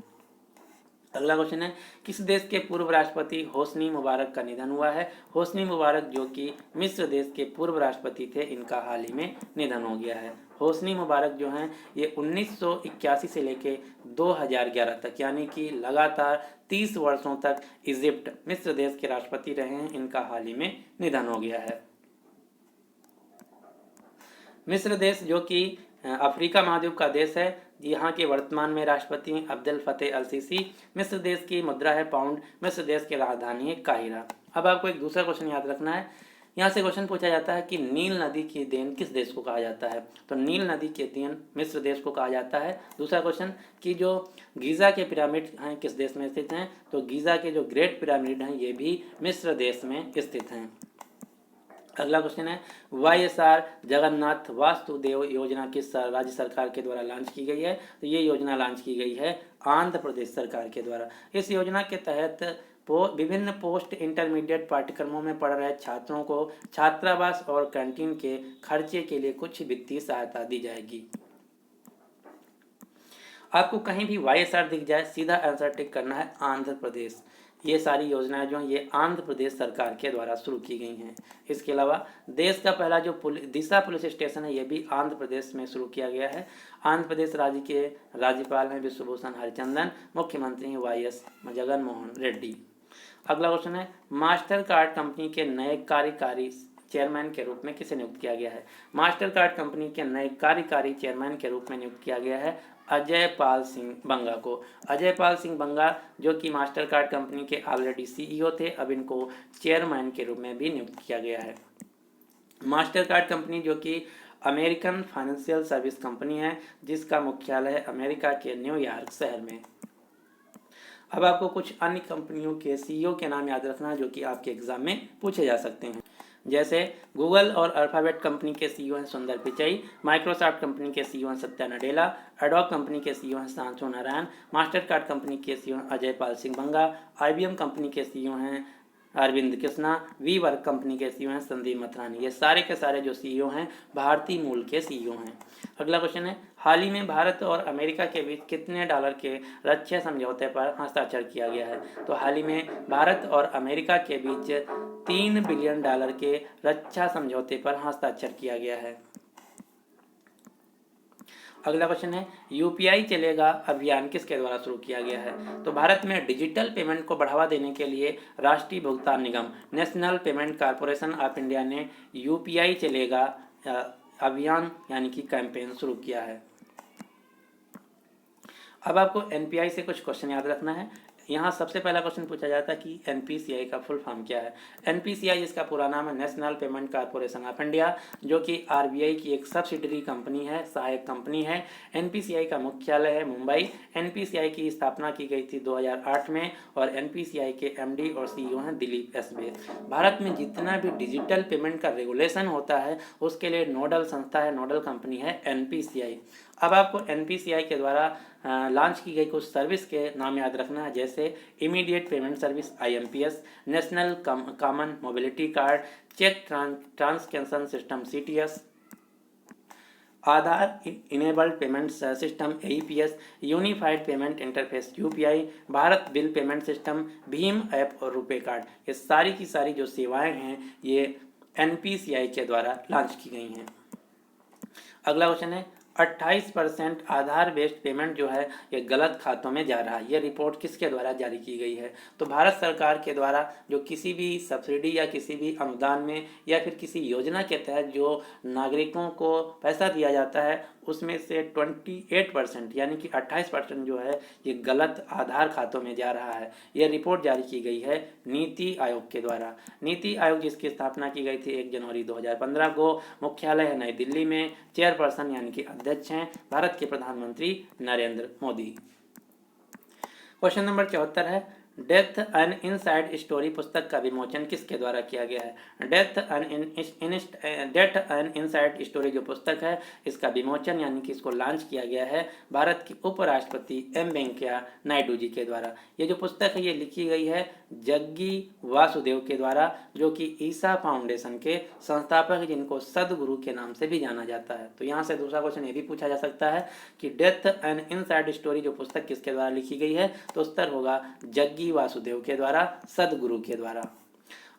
अगला क्वेश्चन है, किस देश के पूर्व राष्ट्रपति होस्नी मुबारक का निधन हुआ है? होस्नी मुबारक जो कि मिस्र देश के पूर्व राष्ट्रपति थे, इनका हाल ही में निधन हो गया है। होस्नी मुबारक जो हैं ये 1981 से लेके 2011 तक यानी कि लगातार 30 वर्षों तक इजिप्ट मिस्र देश के राष्ट्रपति रहे हैं। इनका हाल ही में निधन हो गया है। मिस्र देश जो कि अफ्रीका महाद्वीप का देश है, यहाँ के वर्तमान में राष्ट्रपति हैं अब्देल फतेह अल सीसी। मिस्र देश की मुद्रा है पाउंड। मिस्र देश की राजधानी है काहिरा। अब आपको एक दूसरा क्वेश्चन याद रखना है। यहाँ से क्वेश्चन पूछा जाता है कि नील नदी की देन किस देश को कहा जाता है? तो नील नदी की देन मिस्र देश को कहा जाता है। दूसरा क्वेश्चन कि जो गीज़ा के पिरामिड हैं किस देश में स्थित हैं? तो गीज़ा के जो ग्रेट पिरामिड हैं ये भी मिस्र देश में स्थित हैं। अगला क्वेश्चन है, YSR जगन्नाथ वासुदेव योजना किस राज्य सरकार के द्वारा लॉन्च की गई है? तो ये योजना लॉन्च की गई है आंध्र प्रदेश सरकार के द्वारा। इस योजना के तहत विभिन्न पोस्ट इंटरमीडिएट पाठ्यक्रमों में पढ़ रहे छात्रों को छात्रावास और कैंटीन के खर्चे के लिए कुछ वित्तीय सहायता दी जाएगी। आपको कहीं भी YSR दिख जाए सीधा आंसर टिक करना है आंध्र प्रदेश। ये सारी योजनाएं जो हैं ये आंध्र प्रदेश सरकार के द्वारा शुरू की गई हैं। इसके अलावा देश का पहला जो दिशा पुलिस स्टेशन है ये भी आंध्र प्रदेश में शुरू किया गया है। आंध्र प्रदेश राज्य के राज्यपाल हैं विश्वभूषण हरिचंदन, मुख्यमंत्री हैं YS जगन मोहन रेड्डी। अगला क्वेश्चन है, मास्टर कार्ड कंपनी के नए कार्यकारी चेयरमैन के रूप में किसे नियुक्त किया गया है? मास्टर कार्ड कंपनी के नए कार्यकारी चेयरमैन के रूप में नियुक्त किया गया है अजय पाल सिंह बंगा को। अजय पाल सिंह बंगा जो कि मास्टर कार्ड कंपनी के ऑलरेडी सीईओ थे, अब इनको चेयरमैन के रूप में भी नियुक्त किया गया है। मास्टर कार्ड कंपनी जो कि अमेरिकन फाइनेंशियल सर्विस कंपनी है, जिसका मुख्यालय है अमेरिका के न्यूयॉर्क शहर में। अब आपको कुछ अन्य कंपनियों के सीईओ के नाम याद रखना है जो कि आपके एग्जाम में पूछे जा सकते हैं। जैसे गूगल और अल्फाबेट कंपनी के सीईओ हैं सुंदर पिचई, माइक्रोसॉफ्ट कंपनी के सीईओ हैं सत्या नडेला, एडोब कंपनी के सीईओ हैं Shantanu Narayen, Mastercard company के सीईओ हैं अजय पाल सिंह बंगा, IBM कंपनी के सीईओ हैं Arvind Krishna, WeWork company के सीईओ हैं संदीप मथुरानी। ये सारे के सारे जो सीईओ हैं भारतीय मूल के सीईओ हैं। अगला क्वेश्चन है, हाल ही में भारत और अमेरिका के बीच कितने डॉलर के रक्षा समझौते पर हस्ताक्षर किया गया है? तो हाल ही में भारत और अमेरिका के बीच 3 बिलियन डॉलर के रक्षा समझौते पर हस्ताक्षर किया गया है। अगला क्वेश्चन है, यूपीआई चलेगा अभियान किसके द्वारा शुरू किया गया है? तो भारत में डिजिटल पेमेंट को बढ़ावा देने के लिए राष्ट्रीय भुगतान निगम national payment corporation of India ने यूपीआई चलेगा अभियान यानी कि कैंपेन शुरू किया है। अब आपको एनपीआई से कुछ क्वेश्चन याद रखना है। यहाँ सबसे पहला क्वेश्चन पूछा जाता है कि एनपीसीआई का फुल फॉर्म क्या है? एनपीसीआई इसका पूरा नाम है national payment corporation of India, जो कि आरबीआई की एक सब्सिडरी कंपनी है, सहायक कंपनी है। एनपीसीआई का मुख्यालय है मुंबई। एनपीसीआई की स्थापना की गई थी 2008 में और एनपीसीआई के एमडी और सीईओ हैं दिलीप एसबे। भारत में जितना भी डिजिटल पेमेंट का रेगुलेशन होता है उसके लिए नोडल संस्था है, नोडल कंपनी है एनपीसीआई। अब आपको एनपीसीआई के द्वारा लॉन्च की गई कुछ सर्विस के नाम याद रखना है, जैसे immediate payment service IMPS, national common mobility card, cheque transaction system CTS, Aadhaar enabled payment system AEPS, unified payment interface UPI, Bharat bill payment system, भीम ऐप और रुपे कार्ड। ये सारी की सारी जो सेवाएं हैं ये एनपीसीआई के द्वारा लॉन्च की गई हैं। अगला क्वेश्चन है, 28% आधार बेस्ड पेमेंट जो है ये गलत खातों में जा रहा है। ये रिपोर्ट किसके द्वारा जारी की गई है? तो भारत सरकार के द्वारा जो किसी भी सब्सिडी या किसी भी अनुदान में या फिर किसी योजना के तहत जो नागरिकों को पैसा दिया जाता है उसमें से 28% यानी कि 28% जो है ये गलत आधार खातों में जा रहा है। यह रिपोर्ट जारी की गई है नीति आयोग के द्वारा। नीति आयोग जिसकी स्थापना की गई थी 1 जनवरी 2015 को, मुख्यालय है नई दिल्ली में, चेयरपर्सन यानी कि अध्यक्ष हैं भारत के प्रधानमंत्री नरेंद्र मोदी। क्वेश्चन नंबर 74 है, डेथ एन इनसाइड स्टोरी पुस्तक का विमोचन किसके द्वारा किया गया है? डेथ एन इनसाइड स्टोरी जो पुस्तक है इसका विमोचन यानी कि इसको लॉन्च किया गया है भारत के उपराष्ट्रपति M वेंकैया नायडू जी के द्वारा। ये जो पुस्तक है ये लिखी गई है जग्गी वासुदेव के द्वारा, जो कि ईसा फाउंडेशन के संस्थापक हैं, जिनको सदगुरु के नाम से भी जाना जाता है। तो यहाँ से दूसरा क्वेश्चन ये भी पूछा जा सकता है कि डेथ एन इनसाइड स्टोरी जो पुस्तक किसके द्वारा लिखी गई है? तो उत्तर होगा जग्गी वासुदेव के द्वारा, सदगुरु के द्वारा।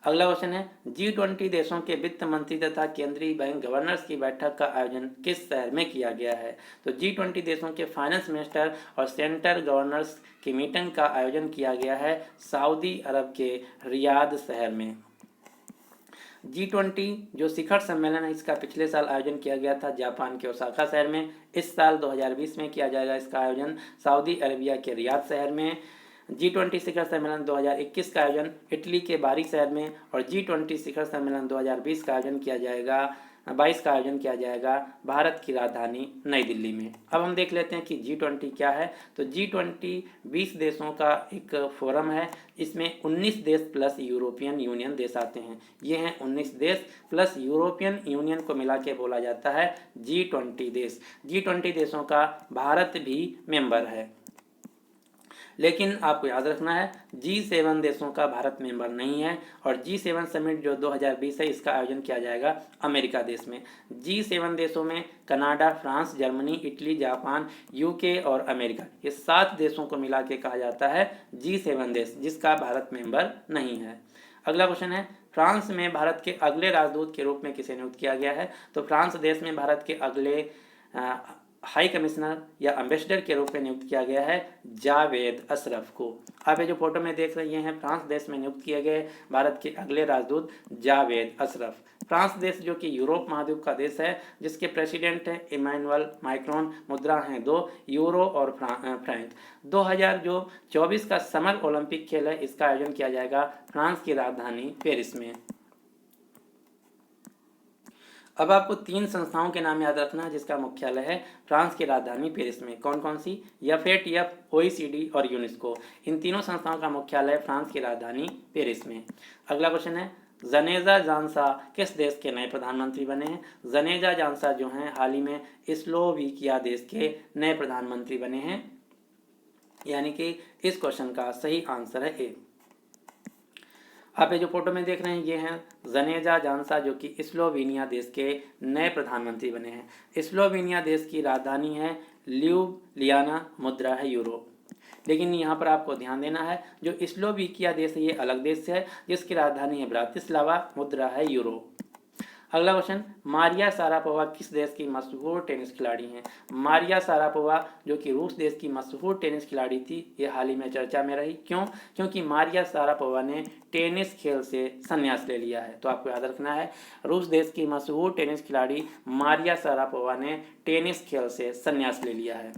अगला क्वेश्चन है, G20 देशों के वित्त मंत्री तथा केंद्रीय बैंक गवर्नर्स की बैठक का आयोजन किस शहर में किया गया है? तो G20 देशों के फाइनेंस मिनिस्टर और सेंटर गवर्नर्स की मीटिंग का आयोजन किया गया है सऊदी अरब के रियाद शहर में। G20 जो शिखर सम्मेलन है इसका पिछले साल आयोजन किया गया था जापान के ओसाका शहर में। इस साल 2020 में किया जाएगा इसका आयोजन सऊदी अरेबिया के रियाद शहर में। G20 शिखर सम्मेलन 2021 का आयोजन इटली के बारी शहर में और G20 शिखर सम्मेलन 2020 का आयोजन किया जाएगा 22 का आयोजन किया जाएगा भारत की राजधानी नई दिल्ली में। अब हम देख लेते हैं कि G20 क्या है। तो G20 20 देशों का एक फोरम है। इसमें 19 देश प्लस यूरोपियन यूनियन देश आते हैं। ये हैं 19 देश प्लस यूरोपियन यूनियन को मिला के बोला जाता है G20 देश। G20 देशों का भारत भी मेंबर है, लेकिन आपको याद रखना है G7 देशों का भारत मेंबर नहीं है। और G7 समिट जो 2020 है इसका आयोजन किया जाएगा अमेरिका देश में। G7 देशों में Canada, France, Germany, Italy, Japan, UK और अमेरिका, ये 7 देशों को मिला के कहा जाता है G7 देश, जिसका भारत मेंबर नहीं है। अगला क्वेश्चन है, फ्रांस में भारत के अगले राजदूत के रूप में किसे नियुक्त किया गया है? तो फ्रांस देश में भारत के अगले हाई कमिश्नर या एम्बेसडर के रूप में नियुक्त किया गया है जावेद अशरफ को। आप ये जो फोटो में देख रहे हैं फ्रांस देश में नियुक्त किए गए भारत के अगले राजदूत जावेद अशरफ। फ्रांस देश जो कि यूरोप महाद्वीप का देश है, जिसके प्रेसिडेंट है इमैनुअल मैक्रोन। मुद्रा हैं 2, यूरो और फ्रैंक। 2024 का समर ओलंपिक खेल है, इसका आयोजन किया जाएगा फ्रांस की राजधानी पेरिस में। अब आपको 3 संस्थाओं के नाम याद रखना है जिसका मुख्यालय है फ्रांस की राजधानी पेरिस में। कौन कौन सी? FATF, OECD और यूनेस्को। इन तीनों संस्थाओं का मुख्यालय फ्रांस की राजधानी पेरिस में। अगला क्वेश्चन है, जनेजा जानसा किस देश के नए प्रधानमंत्री बने हैं? जनेजा जानसा जो हैं हाल ही में स्लोवाकिया देश के नए प्रधानमंत्री बने हैं, यानी कि इस क्वेश्चन का सही आंसर है ए। आप ये जो फोटो में देख रहे हैं ये हैं जनेजा जानसा जो कि स्लोवेनिया देश के नए प्रधानमंत्री बने हैं। स्लोवेनिया देश की राजधानी है ल्यूब्लियाना, मुद्रा है यूरो। लेकिन यहाँ पर आपको ध्यान देना है, जो स्लोवाकिया देश है ये अलग देश है जिसकी राजधानी है ब्रातिस्लावा, मुद्रा है यूरो। अगला क्वेश्चन, मारिया शारापोवा किस देश की मशहूर टेनिस खिलाड़ी हैं? मारिया शारापोवा जो कि रूस देश की मशहूर टेनिस खिलाड़ी थी, ये हाल ही में चर्चा में रही। क्यों? क्योंकि मारिया शारापोवा ने टेनिस खेल से संन्यास ले लिया है। तो आपको याद रखना है, रूस देश की मशहूर टेनिस खिलाड़ी मारिया शारापोवा ने टेनिस खेल से संन्यास ले लिया है।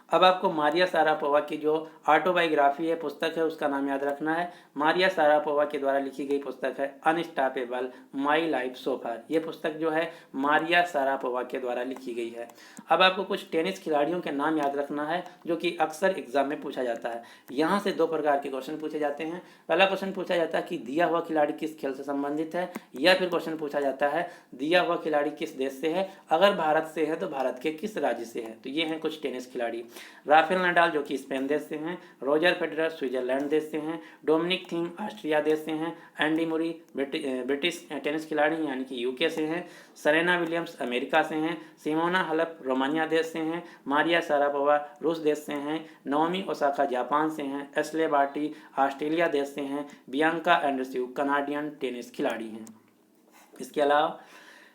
अब आपको मारिया शारापोवा की जो ऑटोबायोग्राफी है, पुस्तक है, उसका नाम याद रखना है। मारिया शारापोवा के द्वारा लिखी गई पुस्तक है अनस्टॉपेबल माई लाइफ सो फार। ये पुस्तक जो है मारिया शारापोवा के द्वारा लिखी गई है। अब आपको कुछ टेनिस खिलाड़ियों के नाम याद रखना है जो कि अक्सर एग्जाम में पूछा जाता है। यहाँ से 2 प्रकार के क्वेश्चन पूछे जाते हैं। पहला क्वेश्चन पूछा जाता है कि दिया हुआ खिलाड़ी किस खेल से संबंधित है, या फिर क्वेश्चन पूछा जाता है दिया हुआ खिलाड़ी किस देश से है, अगर भारत से है तो भारत के किस राज्य से है। तो ये हैं कुछ टेनिस खिलाड़ी। राफेल नडाल जो कि स्पेन देश से हैं, रोजर फेडरर स्विट्जरलैंड देश से हैं, डोमिनिक थीम ऑस्ट्रिया देश से हैं, एंडी मुरी ब्रिटिश टेनिस खिलाड़ी यानी कि यूके से हैं, सरेना विलियम्स अमेरिका से हैं, सिमोना हालेप रोमानिया देश से हैं, मारिया शारापोवा रूस देश से हैं, नाओमी ओसाका जापान से हैं, एश्ले बार्टी ऑस्ट्रेलिया देश से हैं, बियांका एंडरस्यू कनाडियन टेनिस खिलाड़ी हैं। इसके अलावा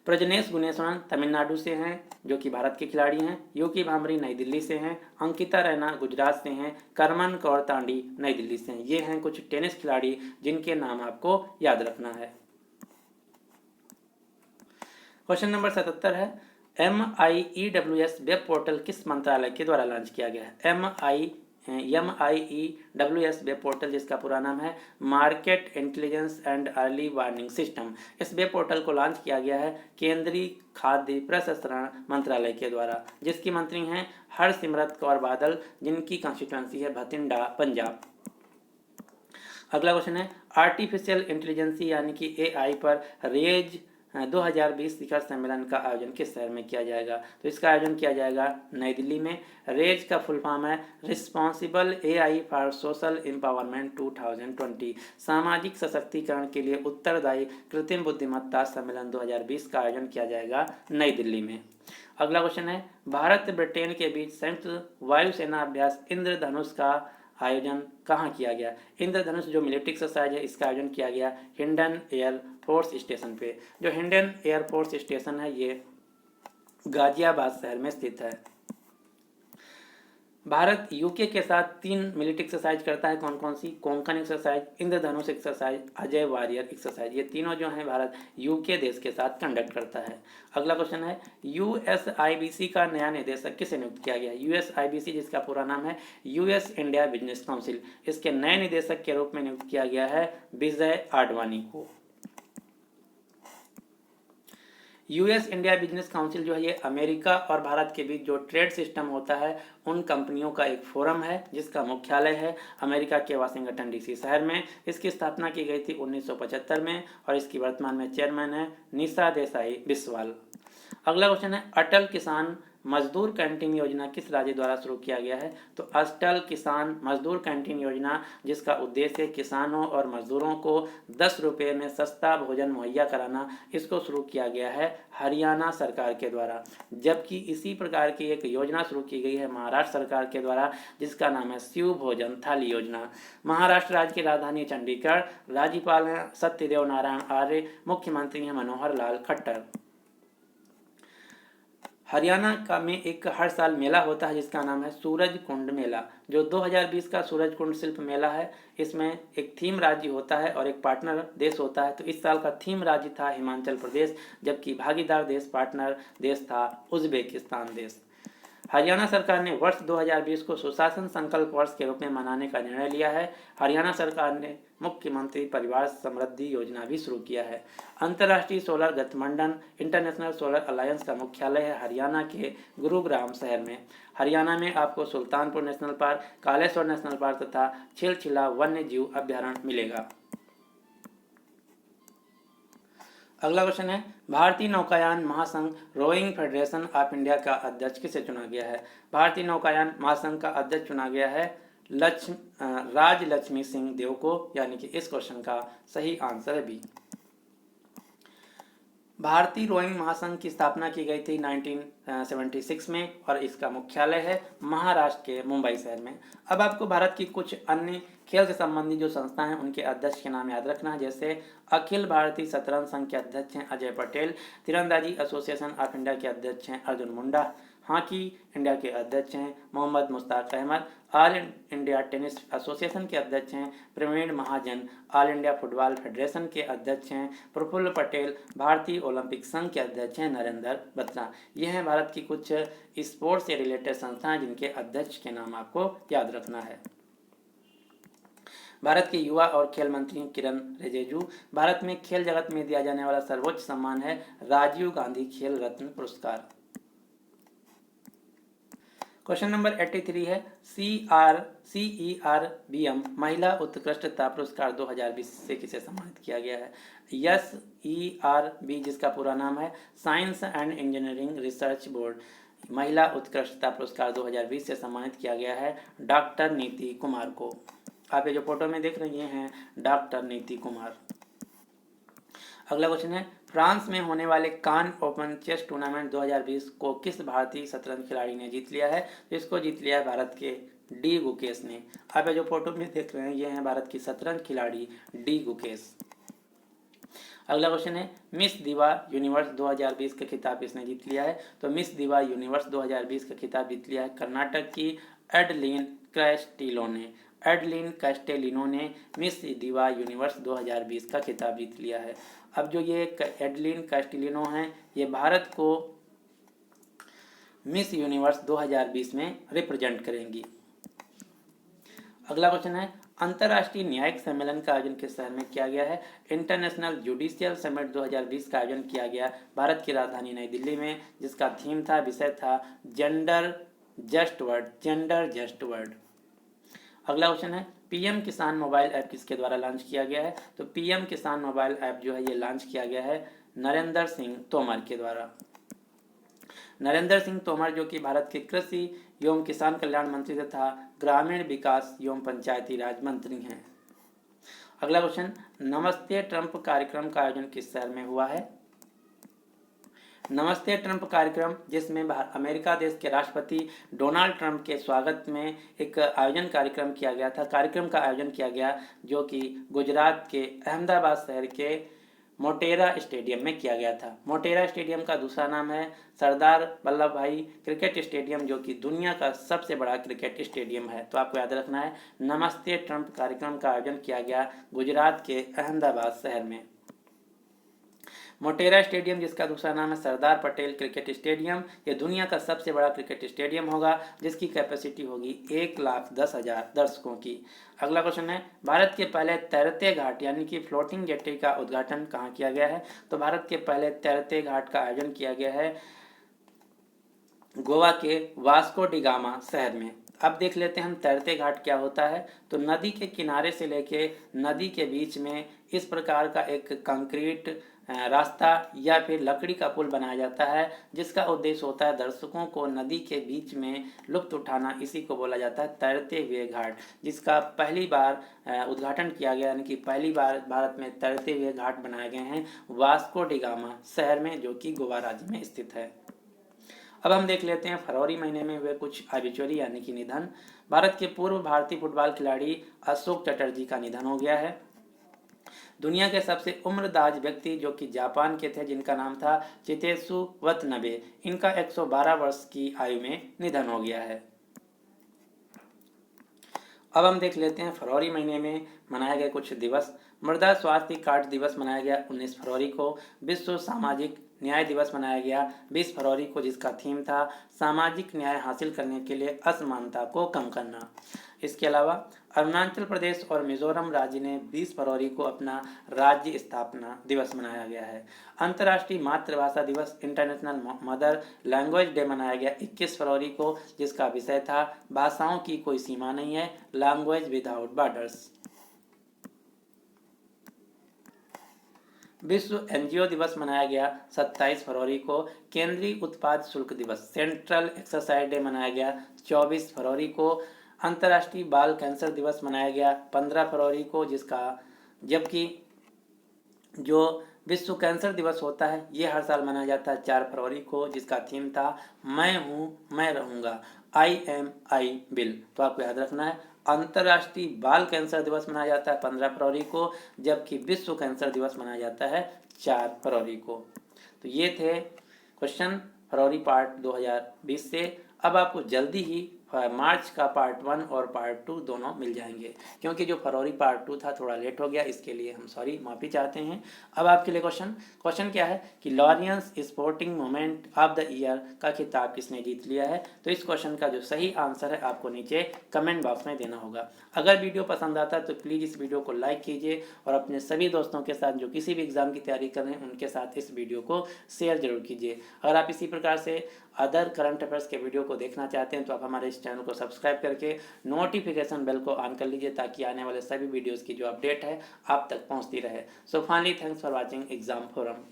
प्रजनेश गुणेश्वरन तमिलनाडु से हैं जो कि भारत के खिलाड़ी हैं, यूकी भांबरी नई दिल्ली से हैं, अंकिता रैना गुजरात से हैं, करमन कौर तांडी नई दिल्ली से हैं। ये हैं कुछ टेनिस खिलाड़ी जिनके नाम आपको याद रखना है। क्वेश्चन नंबर 77 है, MIEWS वेब पोर्टल किस मंत्रालय के द्वारा लॉन्च किया गया है? MIEWS वेब पोर्टल जिसका पूरा नाम है market intelligence and early warning system. इस वेब पोर्टल को लॉन्च किया गया है केंद्रीय खाद्य प्रसंस्करण मंत्रालय के द्वारा, जिसकी मंत्री हैं हरसिमरत कौर बादल, जिनकी कॉन्स्टिट्यूंसी है भटिंडा पंजाब। अगला क्वेश्चन है, आर्टिफिशियल इंटेलिजेंस यानी कि AI पर रेज 2020 शिखर सम्मेलन का आयोजन किस शहर में किया जाएगा? तो इसका आयोजन किया जाएगा नई दिल्ली में। रेज का फुल फॉर्म है responsible AI for social empowerment 2020, सामाजिक सशक्तिकरण के लिए उत्तरदायी कृत्रिम बुद्धिमत्ता सम्मेलन 2020 का आयोजन किया जाएगा नई दिल्ली में। अगला क्वेश्चन है, भारत ब्रिटेन के बीच संयुक्त वायुसेना अभ्यास इंद्रधनुष का आयोजन कहाँ किया गया? इंद्रधनुष जो मिलिट्री एक्सरसाइज है इसका आयोजन किया गया हिंडन एयर फोर्स स्टेशन पे। जो हिंडन एयर फोर्स स्टेशन है ये गाजियाबाद शहर में स्थित है। भारत यूके के साथ 3 मिलिट्री एक्सरसाइज करता है। कौन कौन सी? कोंकण एक्सरसाइज, इंद्रधनुष एक्सरसाइज, अजय वॉरियर एक्सरसाइज। ये तीनों जो हैं भारत यूके देश के साथ कंडक्ट करता है। अगला क्वेश्चन है, USIBC का नया निदेशक किसे नियुक्त किया गया? USIBC जिसका पूरा नाम है US इंडिया बिजनेस काउंसिल, इसके नए निदेशक के रूप में नियुक्त किया गया है विजय आडवाणी को। US इंडिया बिजनेस काउंसिल जो है ये अमेरिका और भारत के बीच जो ट्रेड सिस्टम होता है उन कंपनियों का एक फोरम है, जिसका मुख्यालय है अमेरिका के वाशिंगटन DC शहर में। इसकी स्थापना की गई थी 1975 में और इसकी वर्तमान में चेयरमैन है निशा देसाई बिस्वाल। अगला क्वेश्चन है, अटल किसान मजदूर कैंटीन योजना किस राज्य द्वारा शुरू किया गया है? तो अटल किसान मजदूर कैंटीन योजना जिसका उद्देश्य किसानों और मजदूरों को 10 रुपये में सस्ता भोजन मुहैया कराना, इसको शुरू किया गया है हरियाणा सरकार के द्वारा। जबकि इसी प्रकार की एक योजना शुरू की गई है महाराष्ट्र सरकार के द्वारा, जिसका नाम है शिव भोजन थाली योजना। महाराष्ट्र राज्य की राजधानी चंडीगढ़, राज्यपाल हैं सत्यदेव नारायण आर्य, मुख्यमंत्री हैं मनोहर लाल खट्टर। हरियाणा का में एक हर साल मेला होता है जिसका नाम है सूरज कुंड मेला, जो 2020 का सूरज कुंड शिल्प मेला है। इसमें एक थीम राज्य होता है और एक पार्टनर देश होता है। तो इस साल का थीम राज्य था हिमाचल प्रदेश, जबकि भागीदार देश पार्टनर देश था उज्बेकिस्तान देश। हरियाणा सरकार ने वर्ष 2020 को सुशासन संकल्प वर्ष के रूप में मनाने का निर्णय लिया है। हरियाणा सरकार ने मुख्यमंत्री परिवार समृद्धि योजना भी शुरू किया है। अंतर्राष्ट्रीय सोलर गठबंधन इंटरनेशनल सोलर अलायंस का मुख्यालय है हरियाणा के गुरुग्राम शहर में। हरियाणा में आपको Sultanpur national park, Kaleshwar national park तथा छिलछिला वन्य जीव अभ्यारण्य मिलेगा। अगला क्वेश्चन है, भारतीय नौकायान महासंघ रोइंग फेडरेशन ऑफ इंडिया का अध्यक्ष किसे चुना गया है? भारतीय नौकायान महासंघ का अध्यक्ष चुना गया है राज लक्ष्मी सिंह देव को, यानी कि इस क्वेश्चन का सही आंसर है बी। भारतीय रोइंग महासंघ की स्थापना की गई थी 1976 में और इसका मुख्यालय है महाराष्ट्र के मुंबई शहर में। अब आपको भारत की कुछ अन्य खेल से संबंधित जो संस्थाएं हैं उनके अध्यक्ष के नाम याद रखना है। जैसे अखिल भारतीय शतरंज संघ के अध्यक्ष हैं अजय पटेल, तीरंदाजी एसोसिएशन ऑफ इंडिया के अध्यक्ष हैं अर्जुन मुंडा, हॉकी इंडिया के अध्यक्ष हैं Mohammad Mushtaq Ahmed, all India tennis association के अध्यक्ष हैं Praveen Mahajan, all India football federation के अध्यक्ष हैं प्रफुल्ल पटेल, भारतीय ओलंपिक संघ के अध्यक्ष हैं नरेंद्र बत्रा। ये हैं भारत की कुछ स्पोर्ट्स से रिलेटेड संस्थाएं जिनके अध्यक्ष के नाम आपको याद रखना है। भारत के युवा और खेल मंत्री किरण रिजिजू। भारत में खेल जगत में दिया जाने वाला सर्वोच्च सम्मान है राजीव गांधी खेल रत्न पुरस्कार। क्वेश्चन नंबर 83 है, CERBM महिला उत्कृष्टता पुरस्कार 2020 से किसे सम्मानित किया गया है? SERB जिसका पूरा नाम है science and engineering research board, महिला उत्कृष्टता पुरस्कार 2020 से सम्मानित किया गया है डॉक्टर नीति कुमार को। आप ये जो फोटो में देख रहे हैं डॉक्टर नीति कुमार। अगला क्वेश्चन है, फ्रांस में होने वाले कान ओपन चेस टूर्नामेंट 2020 को किस भारतीय शतरंज खिलाड़ी ने जीत लिया है? इसको जीत लिया है भारत के डी गुकेश ने। आप ये जो फोटो में देख रहे हैं ये हैं भारत की शतरंज खिलाड़ी डी गुकेश। अगला क्वेश्चन है, मिस दिवा यूनिवर्स 2020 का खिताब किसने जीत लिया है? तो मिस दिवा यूनिवर्स 2020 का खिताब जीत लिया है कर्नाटक की एडलिन कैस्टिलो ने। एडलिन कैस्टेलिनो ने मिस दिवा यूनिवर्स 2020 का खिताब जीत लिया है। अब जो ये एडलिन कैस्टेलिनो हैं ये भारत को मिस यूनिवर्स 2020 में रिप्रेजेंट करेंगी। अगला क्वेश्चन है, अंतर्राष्ट्रीय न्यायिक सम्मेलन का आयोजन किस शहर में किया गया है? इंटरनेशनल जुडिशियल समिट 2020 का आयोजन किया गया भारत की राजधानी नई दिल्ली में, जिसका थीम था, विषय था जेंडर जस्ट वर्ड। अगला क्वेश्चन है, पीएम किसान मोबाइल ऐप किसके द्वारा लॉन्च किया गया है? तो पीएम किसान मोबाइल ऐप जो है ये लॉन्च किया गया है नरेंद्र सिंह तोमर के द्वारा। नरेंद्र सिंह तोमर जो कि भारत के कृषि एवं किसान कल्याण मंत्री तथा ग्रामीण विकास एवं पंचायती राज मंत्री हैं। अगला क्वेश्चन, नमस्ते ट्रंप कार्यक्रम का आयोजन किस शहर में हुआ है? नमस्ते ट्रंप कार्यक्रम जिसमें अमेरिका देश के राष्ट्रपति डोनाल्ड ट्रंप के स्वागत में एक आयोजन कार्यक्रम किया गया था। कार्यक्रम का आयोजन किया गया जो कि गुजरात के अहमदाबाद शहर के मोटेरा स्टेडियम में किया गया था। मोटेरा स्टेडियम का दूसरा नाम है सरदार वल्लभ भाई क्रिकेट स्टेडियम, जो कि दुनिया का सबसे बड़ा क्रिकेट स्टेडियम है। तो आपको याद रखना है नमस्ते ट्रंप कार्यक्रम का आयोजन किया गया गुजरात के अहमदाबाद शहर में। मोटेरा स्टेडियम जिसका दूसरा नाम है सरदार पटेल क्रिकेट स्टेडियम, ये दुनिया का सबसे बड़ा क्रिकेट स्टेडियम होगा जिसकी कैपेसिटी होगी 1,10,000 दर्शकों की। अगला क्वेश्चन है, भारत के पहले तैरते घाट यानी कि फ्लोटिंग जेट्टी का उद्घाटन कहाँ किया गया है? तो भारत के पहले तैरते घाट का आयोजन किया गया है गोवा के वास्को डी गामा शहर में। अब देख लेते हैं हम तैरते घाट क्या होता है। तो नदी के किनारे से लेके नदी के बीच में इस प्रकार का एक कंक्रीट रास्ता या फिर लकड़ी का पुल बनाया जाता है, जिसका उद्देश्य होता है दर्शकों को नदी के बीच में लुत्फ उठाना। इसी को बोला जाता है तैरते हुए घाट, जिसका पहली बार उद्घाटन किया गया, यानी कि पहली बार भारत में तैरते हुए घाट बनाए गए हैं वास्को डी गामा शहर में, जो कि गोवा राज्य में स्थित है। अब हम देख लेते हैं फरवरी महीने में हुए कुछ आबिचुरी यानी कि निधन। भारत के पूर्व भारतीय फुटबॉल खिलाड़ी अशोक चटर्जी का निधन हो गया है। दुनिया के सबसे उम्रदराज व्यक्ति जो कि जापान के थे, जिनका नाम था चितेसु वतनबे, इनका 112 वर्ष की आयु में निधन हो गया है। अब हम देख लेते हैं फरवरी महीने में मनाए गए कुछ दिवस। मृदा स्वास्थ्य कार्ड दिवस मनाया गया 19 फरवरी को। विश्व सामाजिक न्याय दिवस मनाया गया 20 फरवरी को, जिसका थीम था सामाजिक न्याय हासिल करने के लिए असमानता को कम करना। इसके अलावा अरुणाचल प्रदेश और मिजोरम राज्य ने 20 फरवरी को अपना राज्य स्थापना दिवस मनाया गया है। अंतर्राष्ट्रीय मातृभाषा दिवस इंटरनेशनल मदर लैंग्वेज डे मनाया गया 21 फरवरी को, जिसका विषय था भाषाओं की कोई सीमा नहीं है, लैंग्वेज विदाउट बॉर्डर्स। विश्व एनजीओ दिवस मनाया गया 27 फरवरी को। केंद्रीय उत्पाद शुल्क दिवस सेंट्रल एक्सरसाइज डे मनाया गया 24 फरवरी को। अंतर्राष्ट्रीय बाल कैंसर दिवस मनाया गया 15 फरवरी को, जबकि जो विश्व कैंसर दिवस होता है ये हर साल मनाया जाता है 4 फरवरी को, जिसका थीम था मैं हूँ मैं रहूँगा, आई एम आई विल। तो आपको याद रखना है अंतर्राष्ट्रीय बाल कैंसर दिवस मनाया जाता है 15 फरवरी को, जबकि विश्व कैंसर दिवस मनाया जाता है 4 फरवरी को। तो ये थे क्वेश्चन फरवरी पार्ट 2020 से। अब आपको जल्दी ही मार्च का पार्ट 1 और पार्ट 2 दोनों मिल जाएंगे, क्योंकि जो फरवरी पार्ट 2 था थोड़ा लेट हो गया, इसके लिए हम सॉरी माफ़ी चाहते हैं। अब आपके लिए क्वेश्चन क्या है कि Laureus sporting moment of the year का खिताब किसने जीत लिया है। तो इस क्वेश्चन का जो सही आंसर है आपको नीचे कमेंट बॉक्स में देना होगा। अगर वीडियो पसंद आता है तो प्लीज़ इस वीडियो को लाइक कीजिए और अपने सभी दोस्तों के साथ जो किसी भी एग्ज़ाम की तैयारी कर रहे हैं उनके साथ इस वीडियो को शेयर जरूर कीजिए। अगर आप इसी प्रकार से अदर करंट अफेयर्स के वीडियो को देखना चाहते हैं तो आप हमारे इस चैनल को सब्सक्राइब करके नोटिफिकेशन बेल को ऑन कर लीजिए, ताकि आने वाले सभी वीडियोस की जो अपडेट है आप तक पहुंचती रहे। So finally thanks for watching exam forum.